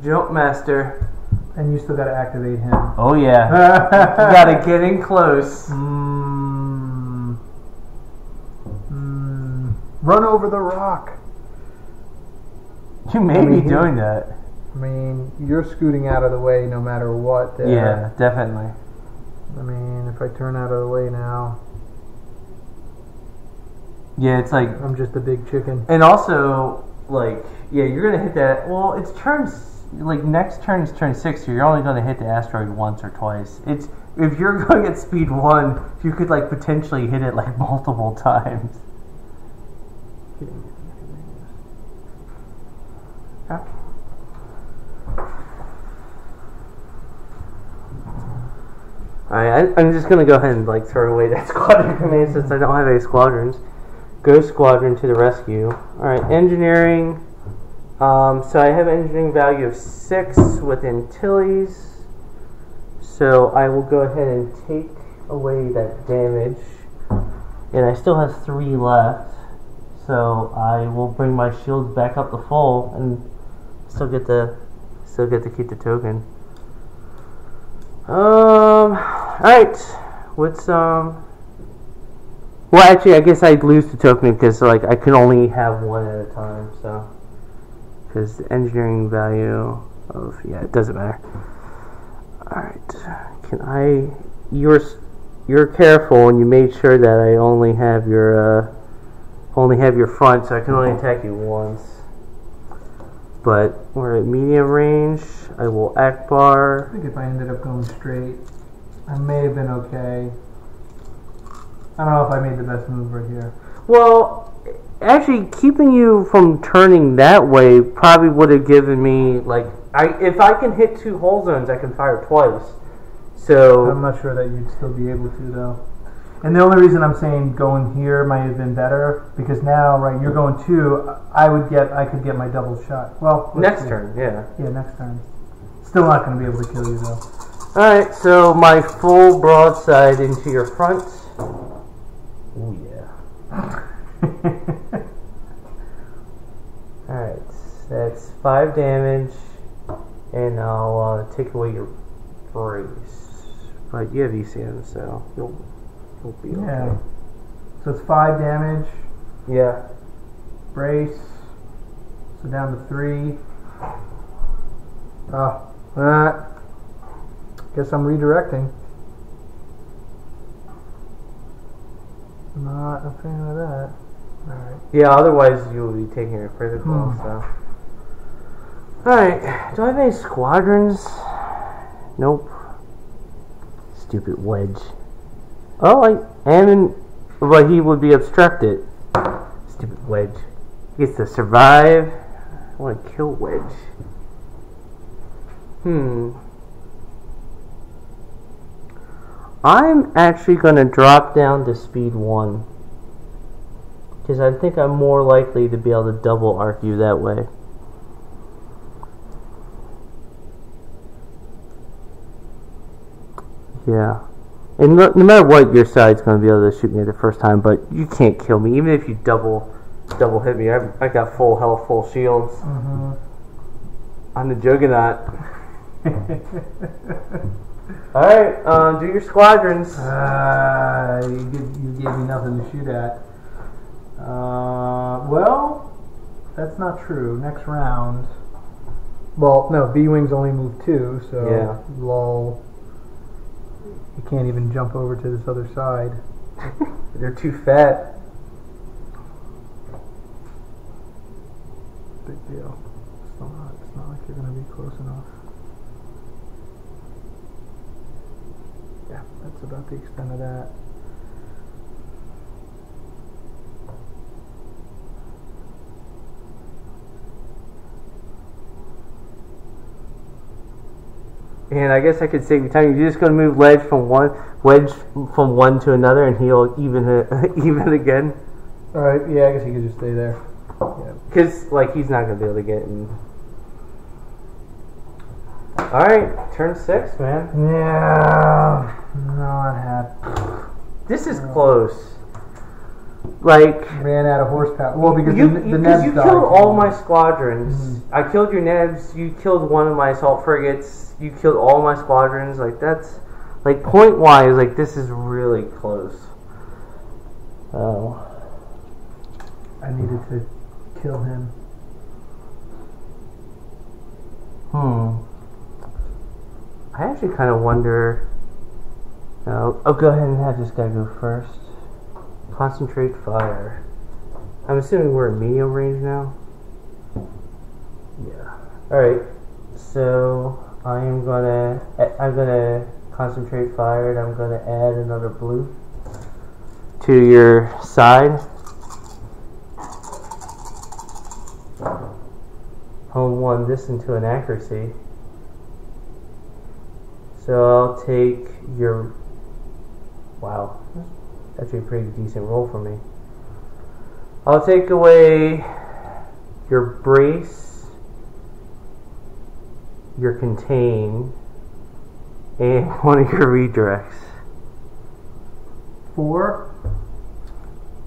A: Jump master.
B: And you still gotta activate him.
A: Oh yeah. You gotta get in close.
B: Run over the rock.
A: You may be doing that.
B: I mean, you're scooting out of the way no matter what.
A: Yeah, definitely.
B: I mean, if I turn out of the way now...
A: Yeah, it's like...
B: I'm just a big chicken.
A: And also, like, yeah, you're going to hit that... Well, it's turns... Like, next turn is turn 6, so you're only going to hit the asteroid once or twice. if you're going at speed 1, you could like potentially hit it like multiple times. Alright, I'm just gonna go ahead and like throw away that squadron command since I don't have any squadrons. Ghost Squadron to the rescue. Alright, engineering. So I have an engineering value of 6 with Antilles. So I will go ahead and take away that damage. And I still have 3 left. So I will bring my shields back up to full and still get to keep the token. Alright. What's well, actually I guess I'd lose the token because like I can only have 1 at a time, so because the engineering value of it doesn't matter. Alright. Can I you're careful and you made sure that I only have your front, so I can only attack you once. But we're at medium range. I will Ackbar.
B: I think if I ended up going straight, I may have been okay. I don't know if I made the best move right here.
A: Well, actually, keeping you from turning that way probably would have given me like if I can hit 2 hull zones, I can fire twice. So
B: I'm not sure that you'd still be able to though. And the only reason I'm saying going here might have been better because now, right, you're going 2. I could get my double shot. Well,
A: next turn, yeah.
B: Yeah, next turn. Still not going to be able to kill you though.
A: All right, so my full broadside into your front. Oh yeah. All right, that's 5 damage, and I'll take away your brace. But you have ECM, so you'll be okay.
B: Yeah. So it's 5 damage.
A: Yeah.
B: Brace. So down to 3. Guess I'm redirecting. Not a fan of that. Alright.
A: Yeah, otherwise you will be taking a critical, so. Alright, do I have any squadrons? Nope. Stupid wedge. Oh, I am in. But he would be obstructed. Stupid wedge. He gets to survive. I want to kill wedge. I'm actually going to drop down to speed 1. Because I think I'm more likely to be able to double arc you that way. Yeah. And no matter what, your side's going to be able to shoot me the first time, but you can't kill me. Even if you double hit me, I got full health, full shields. I'm the Juggernaut. Alright, do your squadrons.
B: You gave me nothing to shoot at. Well, that's not true. Next round. Well, no, B-Wings only move 2, so
A: yeah.
B: Lol. You can't even jump over to this other side.
A: They're too fat.
B: Big deal. It's not like you're going to be close enough. Yeah, that's about the extent of that.
A: And I guess I could save you time. You're just going to move wedge from one to another, and he'll even again.
B: All right. Yeah, I guess he could just stay there. Yeah.
A: Because like he's not going to be able to get in. All right, turn 6, man.
B: Yeah. Not happy.
A: This is close. Like
B: ran out of horsepower. Well, because
A: you
B: Nebs died.
A: killed all my squadrons. I killed your Nebs. You killed one of my assault frigates. You killed all my squadrons. Like that's like point wise. Like this is really close. Oh.
B: I needed to kill him.
A: I actually kind of wonder. I'll go ahead and have this guy go first. Concentrate fire. I'm assuming we're in medium range now. Yeah. All right. So I'm gonna Concentrate fire, and I'm going to add another blue to your side. Hone 1 this into an accuracy. So I'll take your... Wow, that's actually a pretty decent roll for me. I'll take away your brace, your contain, and one of your redirects.
B: 4.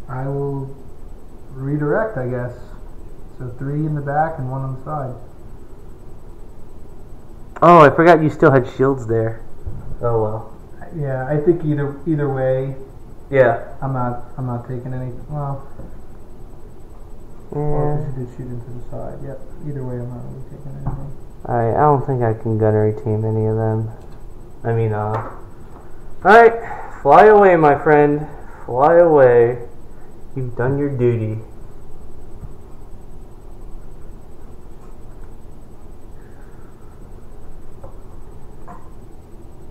B: I will redirect, I guess. So 3 in the back and 1 on the side.
A: Oh, I forgot you still had shields there. Oh well.
B: Yeah, I think either way.
A: Yeah.
B: I'm not taking any. Well.
A: Yeah.
B: Well, you did shoot into the side. Yep. Either way, I'm not really taking anything.
A: Alright, I don't think I can gunnery team any of them. I mean, Alright, fly away, my friend. Fly away. You've done your duty.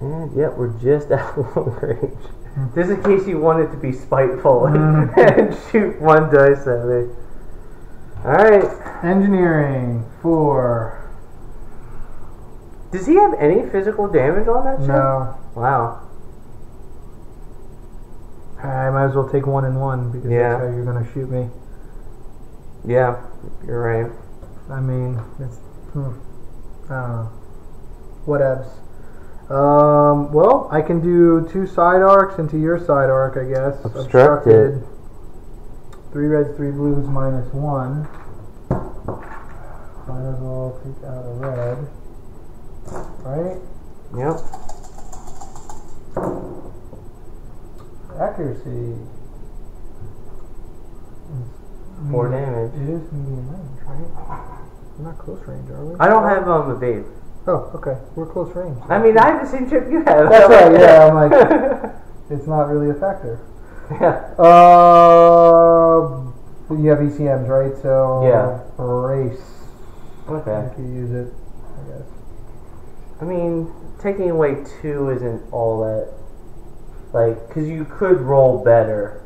A: And yep, we're just out of long range. Just in case you wanted to be spiteful and shoot 1 dice at me. Alright.
B: Engineering 4.
A: Does he have any physical damage on that ship?
B: No.
A: Wow.
B: I might as well take 1 and 1 because that's how you're gonna shoot me.
A: Yeah, you're right.
B: I mean, it's I don't know. Whatevs. Well, I can do 2 side arcs into your side arc, I guess.
A: Obstructed.
B: 3 reds, 3 blues, -1. Might as well take out a red. Right?
A: Yep.
B: Accuracy.
A: 4 damage.
B: It is medium range, right? We're not close range, are we?
A: I don't have evade.
B: Oh, okay. We're close range.
A: I mean, I have the same chip you have.
B: That's right, yeah. I'm like, it's not really a factor.
A: Yeah.
B: You have ECMs, right? So,
A: yeah.
B: Race.
A: Okay.
B: You can use it, I guess.
A: I mean, taking away 2 isn't all that. Like, because you could roll better.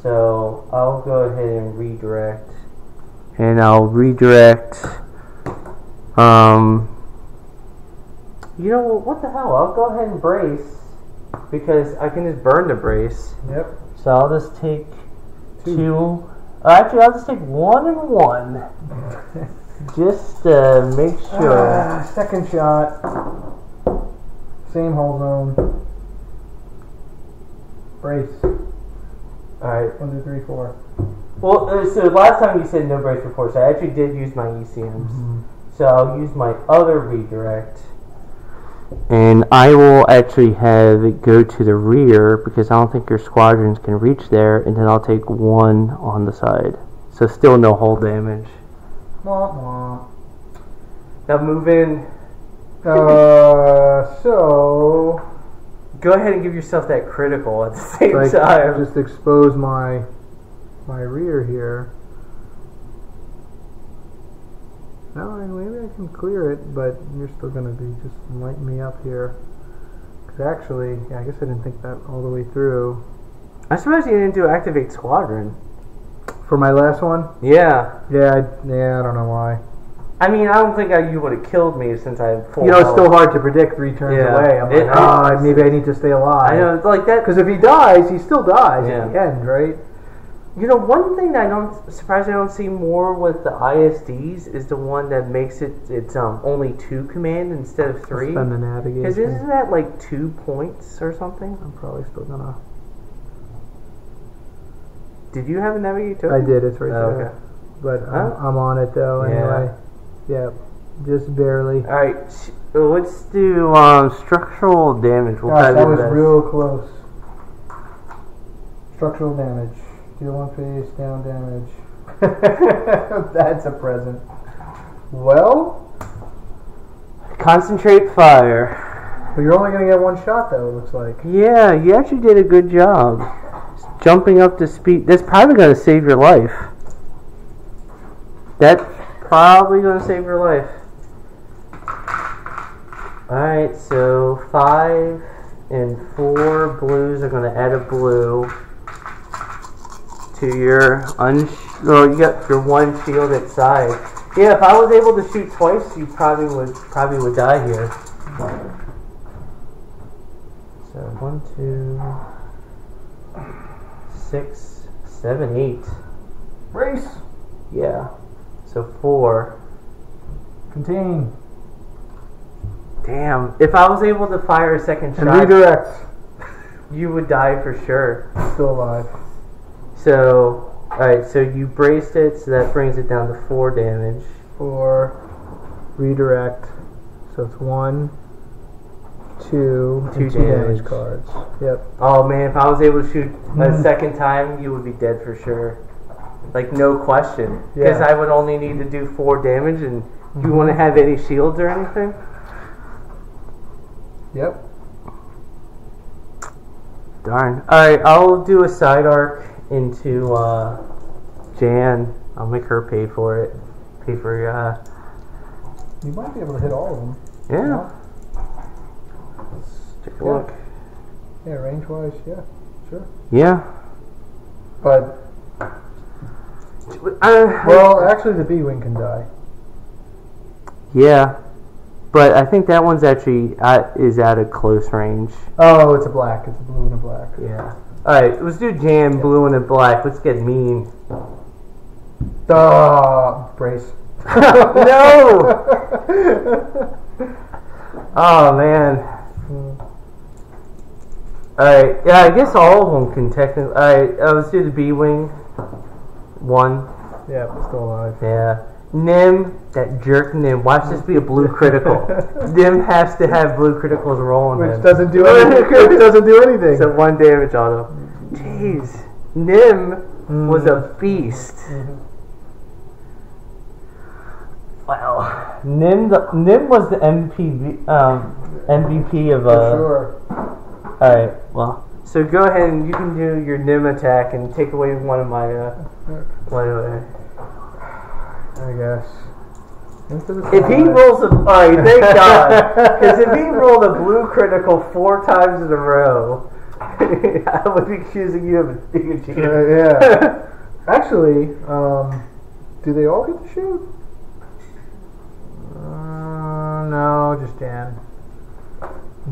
A: So, I'll go ahead and redirect. And I'll redirect. You know what the hell? I'll go ahead and brace because I can just burn the brace.
B: Yep.
A: So I'll just take 2. Actually, I'll just take 1 and 1, just to make sure.
B: Second shot. Same hull zone. Brace.
A: All right.
B: 1, 2, 3, 4.
A: Well, so last time you said no brace before, so I actually did use my ECMs. Mm-hmm. So I'll use my other redirect. And I will actually have it go to the rear because I don't think your squadrons can reach there, and then I'll take 1 on the side. So still no hull damage.
B: Womp womp.
A: Now move in.
B: So
A: go ahead and give yourself that critical at the same time.
B: Just expose my rear here. No, maybe I can clear it, but you're still going to be just lighting me up here. Because actually, I guess I didn't think that all the way through.
A: I'm surprised you didn't do activate squadron.
B: For my last one?
A: Yeah.
B: Yeah, I don't know why.
A: I mean, I don't think you would have killed me since I have 4
B: You know, it's still hard to predict 3 turns away. I'm like, maybe I need to stay alive.
A: I know, it's like that.
B: Because if he dies, he still dies at the end, right?
A: You know, one thing that I'm surprised I don't see more with the ISDs is the one that makes it's only 2 command instead of 3.
B: Spend the navigation.
A: Because isn't that like 2 points or something?
B: I'm probably still gonna.
A: Did you have a navigate too?
B: I did. It's right there.
A: Okay.
B: But I'm on it though. Anyway. Yeah. Just barely.
A: All right. Let's do structural damage.
B: Gosh, that was real close. Structural damage. Deal 1 face, down damage. That's a present. Well,
A: concentrate fire.
B: But you're only going to get 1 shot, though, it looks like.
A: Yeah, you actually did a good job. Jumping up to speed. That's probably going to save your life. That's probably going to save your life. Alright, so 5 and 4 blues are going to add a blue to your you got your one shielded side. Yeah, if I was able to shoot twice, you probably would die here. So 1, 2, 6, 7, 8.
B: Race.
A: Yeah. So 4.
B: Contain.
A: Damn. If I was able to fire a second
B: And
A: shot,
B: redirect.
A: you would die for sure.
B: Still alive.
A: So, alright, so you braced it, so that brings it down to 4 damage.
B: 4. Redirect. So it's 1, 2, and 2 damage cards. Yep.
A: Oh man, if I was able to shoot a second time, you would be dead for sure. Like, no question. Because
B: Yeah.
A: I would only need to do 4 damage, and do you want to have any shields or anything?
B: Yep.
A: Darn. Alright, I'll do a side arc into Jan. I'll make her pay for it. Pay for
B: You might be able to hit all of them.
A: yeah. Let's take a look.
B: Yeah, range wise, yeah, sure.
A: Yeah.
B: But well, actually, the B-wing can die.
A: Yeah. But I think that one's actually is at a close range.
B: Oh, it's a black. It's a blue and a black.
A: Yeah. Alright, let's do Jan, blue and a black. Let's get mean.
B: Brace.
A: No! Oh, man. Alright, yeah, I guess all of them can technically... Alright, let's do the B-Wing. 1.
B: Yeah, still alive.
A: Yeah. Nim, that jerk Nim. Watch this be a blue critical. Nim has to have blue criticals rolling
B: Which
A: him.
B: doesn't do anything. Which doesn't do anything.
A: So 1 damage auto. Jeez. Nim was a beast. Wow. Nim was the MVP of
B: For sure.
A: Alright, well. So go ahead and you can do your Nim attack and take away one of my
B: I guess.
A: If he rolls alright, thank God. Because if he rolled a blue critical 4 times in a row, I would be accusing you of being a cheater.
B: Yeah. Actually, do they all get to shoot? No, just Jan.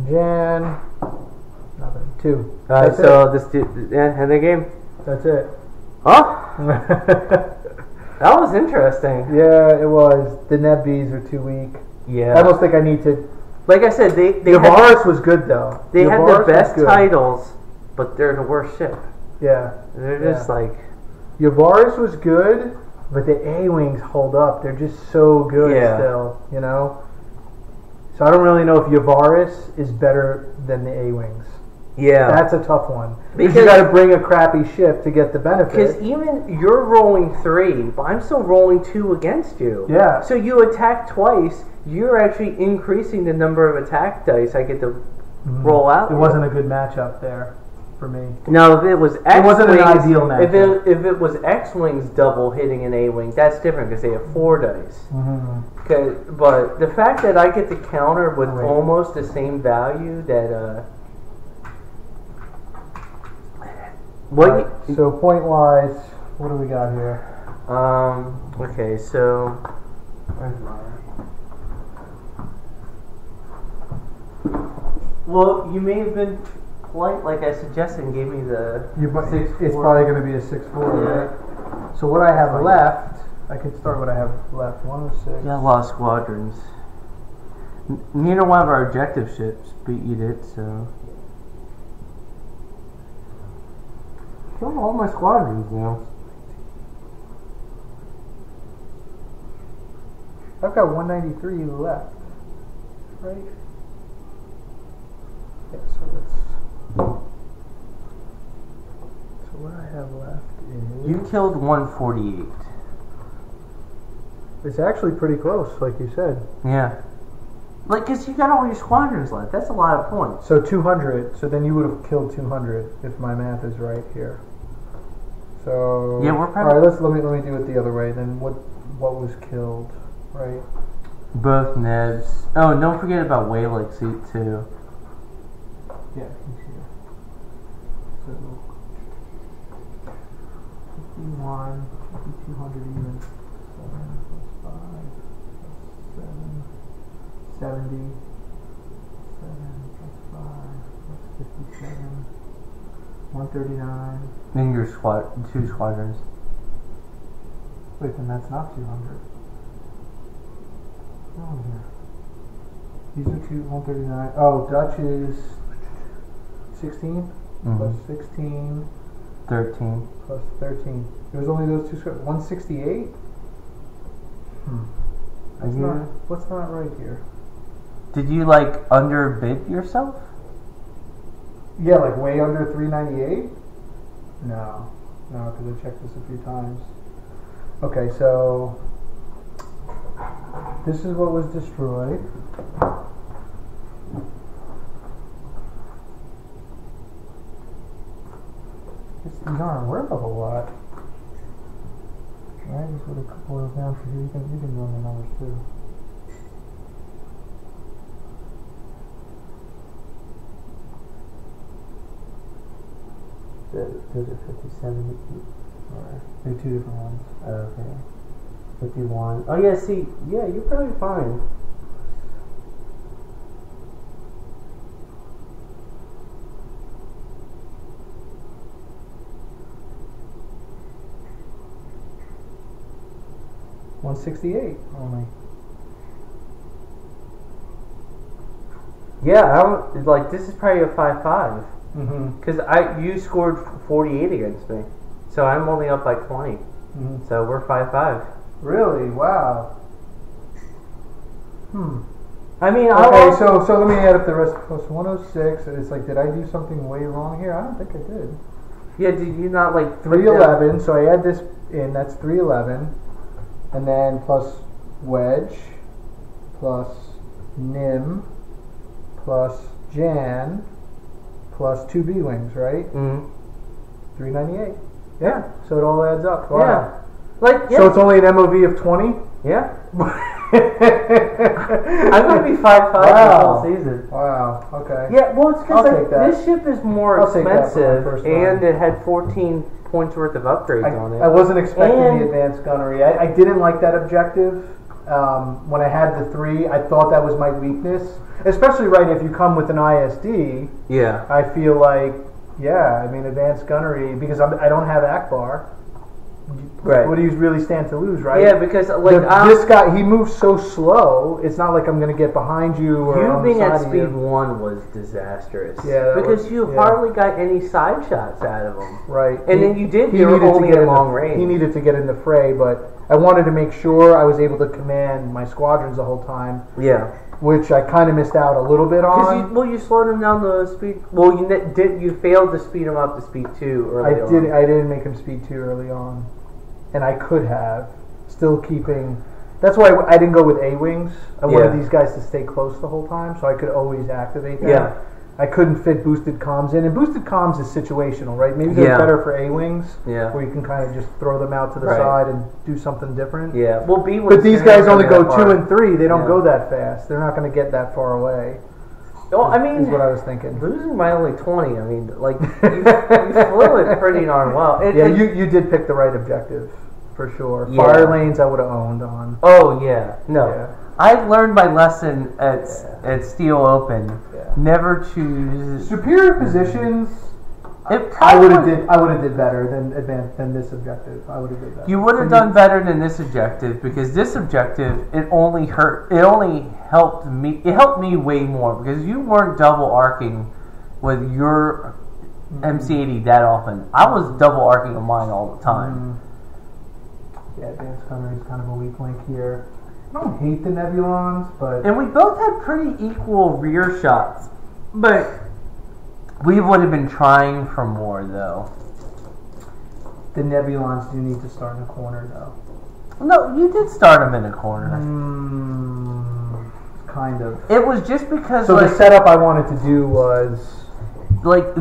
B: Jan. Nothing. 2.
A: Alright, so I'll just do end the game.
B: That's it.
A: Oh? That was interesting.
B: Yeah, it was. The Neb-Bs are too weak.
A: Yeah.
B: I almost think I need to.
A: Like I said, they
B: Yavaris was good though.
A: They had the
B: Yavaris
A: best
B: was good.
A: titles, but they're the worst ship.
B: Yeah.
A: They're just like...
B: Yavaris was good, but the A-Wings hold up. They're just so good still, you know? So I don't really know if Yavaris is better than the A-Wings.
A: Yeah.
B: That's a tough one.
A: Because
B: you got to bring a crappy ship to get the benefit.
A: Because even you're rolling 3, but I'm still rolling 2 against you.
B: Yeah.
A: So you attack twice, you're actually increasing the number of attack dice I get to roll out.
B: It wasn't a good matchup there for me.
A: No, if it was X-Wings,
B: it wasn't an ideal matchup.
A: If it was X-Wings double hitting an A-Wing, that's different because they have 4 dice. But the fact that I get to counter with almost the same value that...
B: So point wise, what do we got here?
A: Okay, so where's mine? Well, you may have been polite, like I suggested, and gave me the 6-4.
B: It's probably going to be a 6-4, right? So what I have left, I can start what I have left. 106.
A: Yeah, a lot of squadrons. Neither one of our objective ships beat it, so. Killed all my squadrons now.
B: I've got 193 left, right? Yeah, so what I have left is...
A: You killed 148.
B: It's actually pretty close, like you said.
A: Yeah. Like, because you got all your squadrons left. That's a lot of points.
B: So 200. So then you would have killed 200 if my math is right here. So
A: yeah, we're probably...
B: All right, let me do it the other way. Then what was killed, right?
A: Both Nebs. Oh, don't forget about Waylick seat too.
B: Yeah, he's here. So 51, 5200 even. 7 plus 5 plus 7. 70. 7 plus 5 plus 57. 139.
A: Then your two squadrons.
B: Wait, then that's not 200. Oh, here. These are 139. Oh, Dutch is 16 plus 16
A: 13
B: plus 13. There's only those two. 168. What's not right here?
A: Did you like underbid yourself?
B: Yeah, like way under 398. No, because I checked this a few times. Okay, so this is what was destroyed. These aren't worth a whole lot. Alright, just put a couple of those down for you. You can run the numbers too.
A: Those are 57.
B: They're two different ones.
A: Okay. 51. Oh yeah, see, yeah, you're probably fine.
B: $168 only.
A: Yeah, I don't like. This is probably a 5-5.
B: Mm-hmm.
A: Because you scored 48 against me, so I'm only up by 20.
B: Mm-hmm.
A: So we're 5-5.
B: Really? Wow.
A: I mean,
B: okay, so let me add up the rest. Plus 106. It's like, did I do something way wrong here? I don't think I did.
A: Yeah, did you not like
B: 311? So I add this in. That's 311, and then plus wedge, plus nim, plus Jan, plus 2 B wings, right? 398. Yeah. So it all adds up. Wow.
A: Yeah. Like, yeah.
B: So it's only an MOV of 20?
A: Yeah. I'm going to be 5-5 this whole season.
B: Wow. Okay.
A: Yeah, well, it's because like, this ship is more
B: I'll take that
A: expensive,
B: for my first
A: and
B: run.
A: it had 14 points worth of upgrades on it.
B: I wasn't expecting the advanced gunnery. I didn't like that objective. When I had the 3, I thought that was my weakness. Especially if you come with an ISD.
A: Yeah.
B: I feel like, I mean, advanced gunnery, because I don't have Ackbar.
A: Right.
B: What do you really stand to lose, right?
A: Yeah, because
B: this guy, he moves so slow. It's not like I'm going to get behind you or
A: you
B: on
A: being
B: the side
A: at
B: of
A: speed
B: you.
A: 1 was disastrous.
B: Yeah,
A: because you hardly got any side shots out of him.
B: Right.
A: And then you did. You were only at long range.
B: He needed to get in the fray, but I wanted to make sure I was able to command my squadrons the whole time.
A: Yeah.
B: Which I kind of missed out a little bit on.
A: You slowed him down to speed. Well, you failed to speed him up to speed 2 early on.
B: I didn't make him speed 2 early on, and I could have still keeping. That's why I didn't go with A-Wings. I wanted these guys to stay close the whole time, so I could always activate them.
A: Yeah.
B: I couldn't fit boosted comms in, and boosted comms is situational, right? Maybe they're better for A-Wings, where you can kind of just throw them out to the side and do something different.
A: Yeah, well,
B: but these guys only go 2 and 3. They don't go that fast. They're not going to get that far away.
A: Well, I mean,
B: is what I was thinking.
A: Losing by only 20. I mean, like you flew it pretty darn well.
B: You did pick the right objective for sure. Yeah. Fire lanes, I would have owned on.
A: Oh yeah, no. Yeah. I learned my lesson at Steel Open. Yeah. Never choose
B: superior positions. I would have did better than this objective. I would have did better.
A: You would have done better than this objective, because this objective it only helped me. It helped me way more because you weren't double arcing with your MC80 that often. I was double arcing on mine all the time.
B: Yeah, advanced gunnery is kind of a weak link here. I don't hate the Nebulons, but...
A: And we both had pretty equal rear shots, but we would have been trying for more, though.
B: The Nebulons do need to start in a corner, though.
A: No, you did start them in a corner.
B: Kind of.
A: It was just because...
B: So the setup I wanted to do was...
A: Like,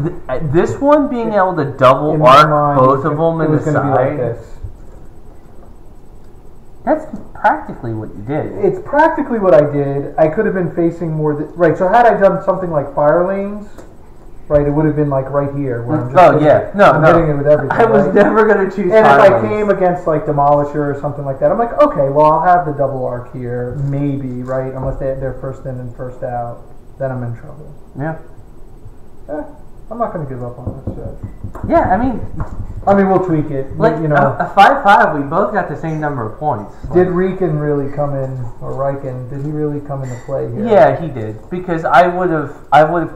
A: this one being able to double arc both of them in the side...
B: Be like this.
A: That's practically what you did.
B: It's practically what I did. I could have been facing more. Right. So had I done something like fire lanes, right, it would have been like right here where I'm just hitting it with everything.
A: I was never going to choose.
B: And
A: fire
B: if I
A: lanes.
B: came against like Demolisher or something like that, I'm like, okay, well I'll have the double arc here, maybe, right? Unless they're first in and first out, then I'm in trouble.
A: Yeah.
B: I'm not going to give up on this shit.
A: Yeah, I mean,
B: we'll tweak it.
A: like
B: you know,
A: a 5-5, we both got the same number of points.
B: did Rieekan really come in, or Rieekan? Did he really come into play here?
A: Yeah, he did, because I would have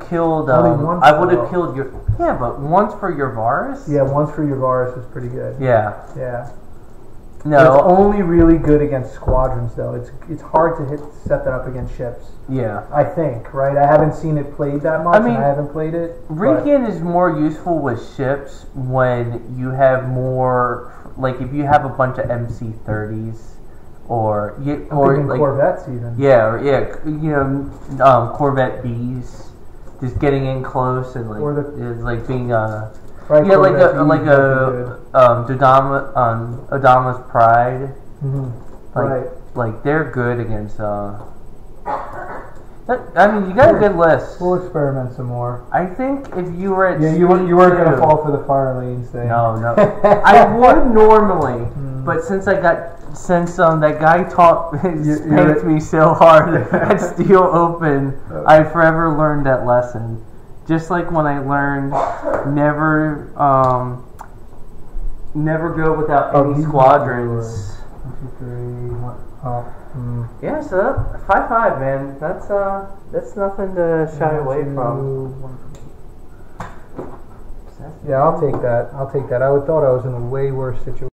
A: killed.
B: Only once,
A: I would have
B: though.
A: killed your. Yeah, but once for your Yavaris.
B: Yeah, once for Yavaris is pretty good.
A: Yeah.
B: Yeah.
A: No.
B: It's only really good against squadrons, though. It's hard to set that up against ships.
A: Yeah.
B: I think, right? I haven't seen it played that much, and I haven't played it.
A: Rieekan is more useful with ships when you have more, like if you have a bunch of MC30s or like
B: Corvettes even.
A: Yeah, Corvette Bs, just getting in close and like being
B: Right,
A: yeah, like a Adama's Pride.
B: Mm-hmm.
A: Like they're good against. I mean, you got a good list.
B: We'll experiment some more.
A: I think if you were at
B: you weren't going to fall for the fire lanes thing.
A: No. I would normally, but since that guy spanked me so hard at Steel Open, I forever learned that lesson. Just like when I learned never go without any squadrons. 1, 2, 3. Yeah, so that 5-5, man. That's nothing to shy away from.
B: Yeah, I'll take that. I thought I was in a way worse situation.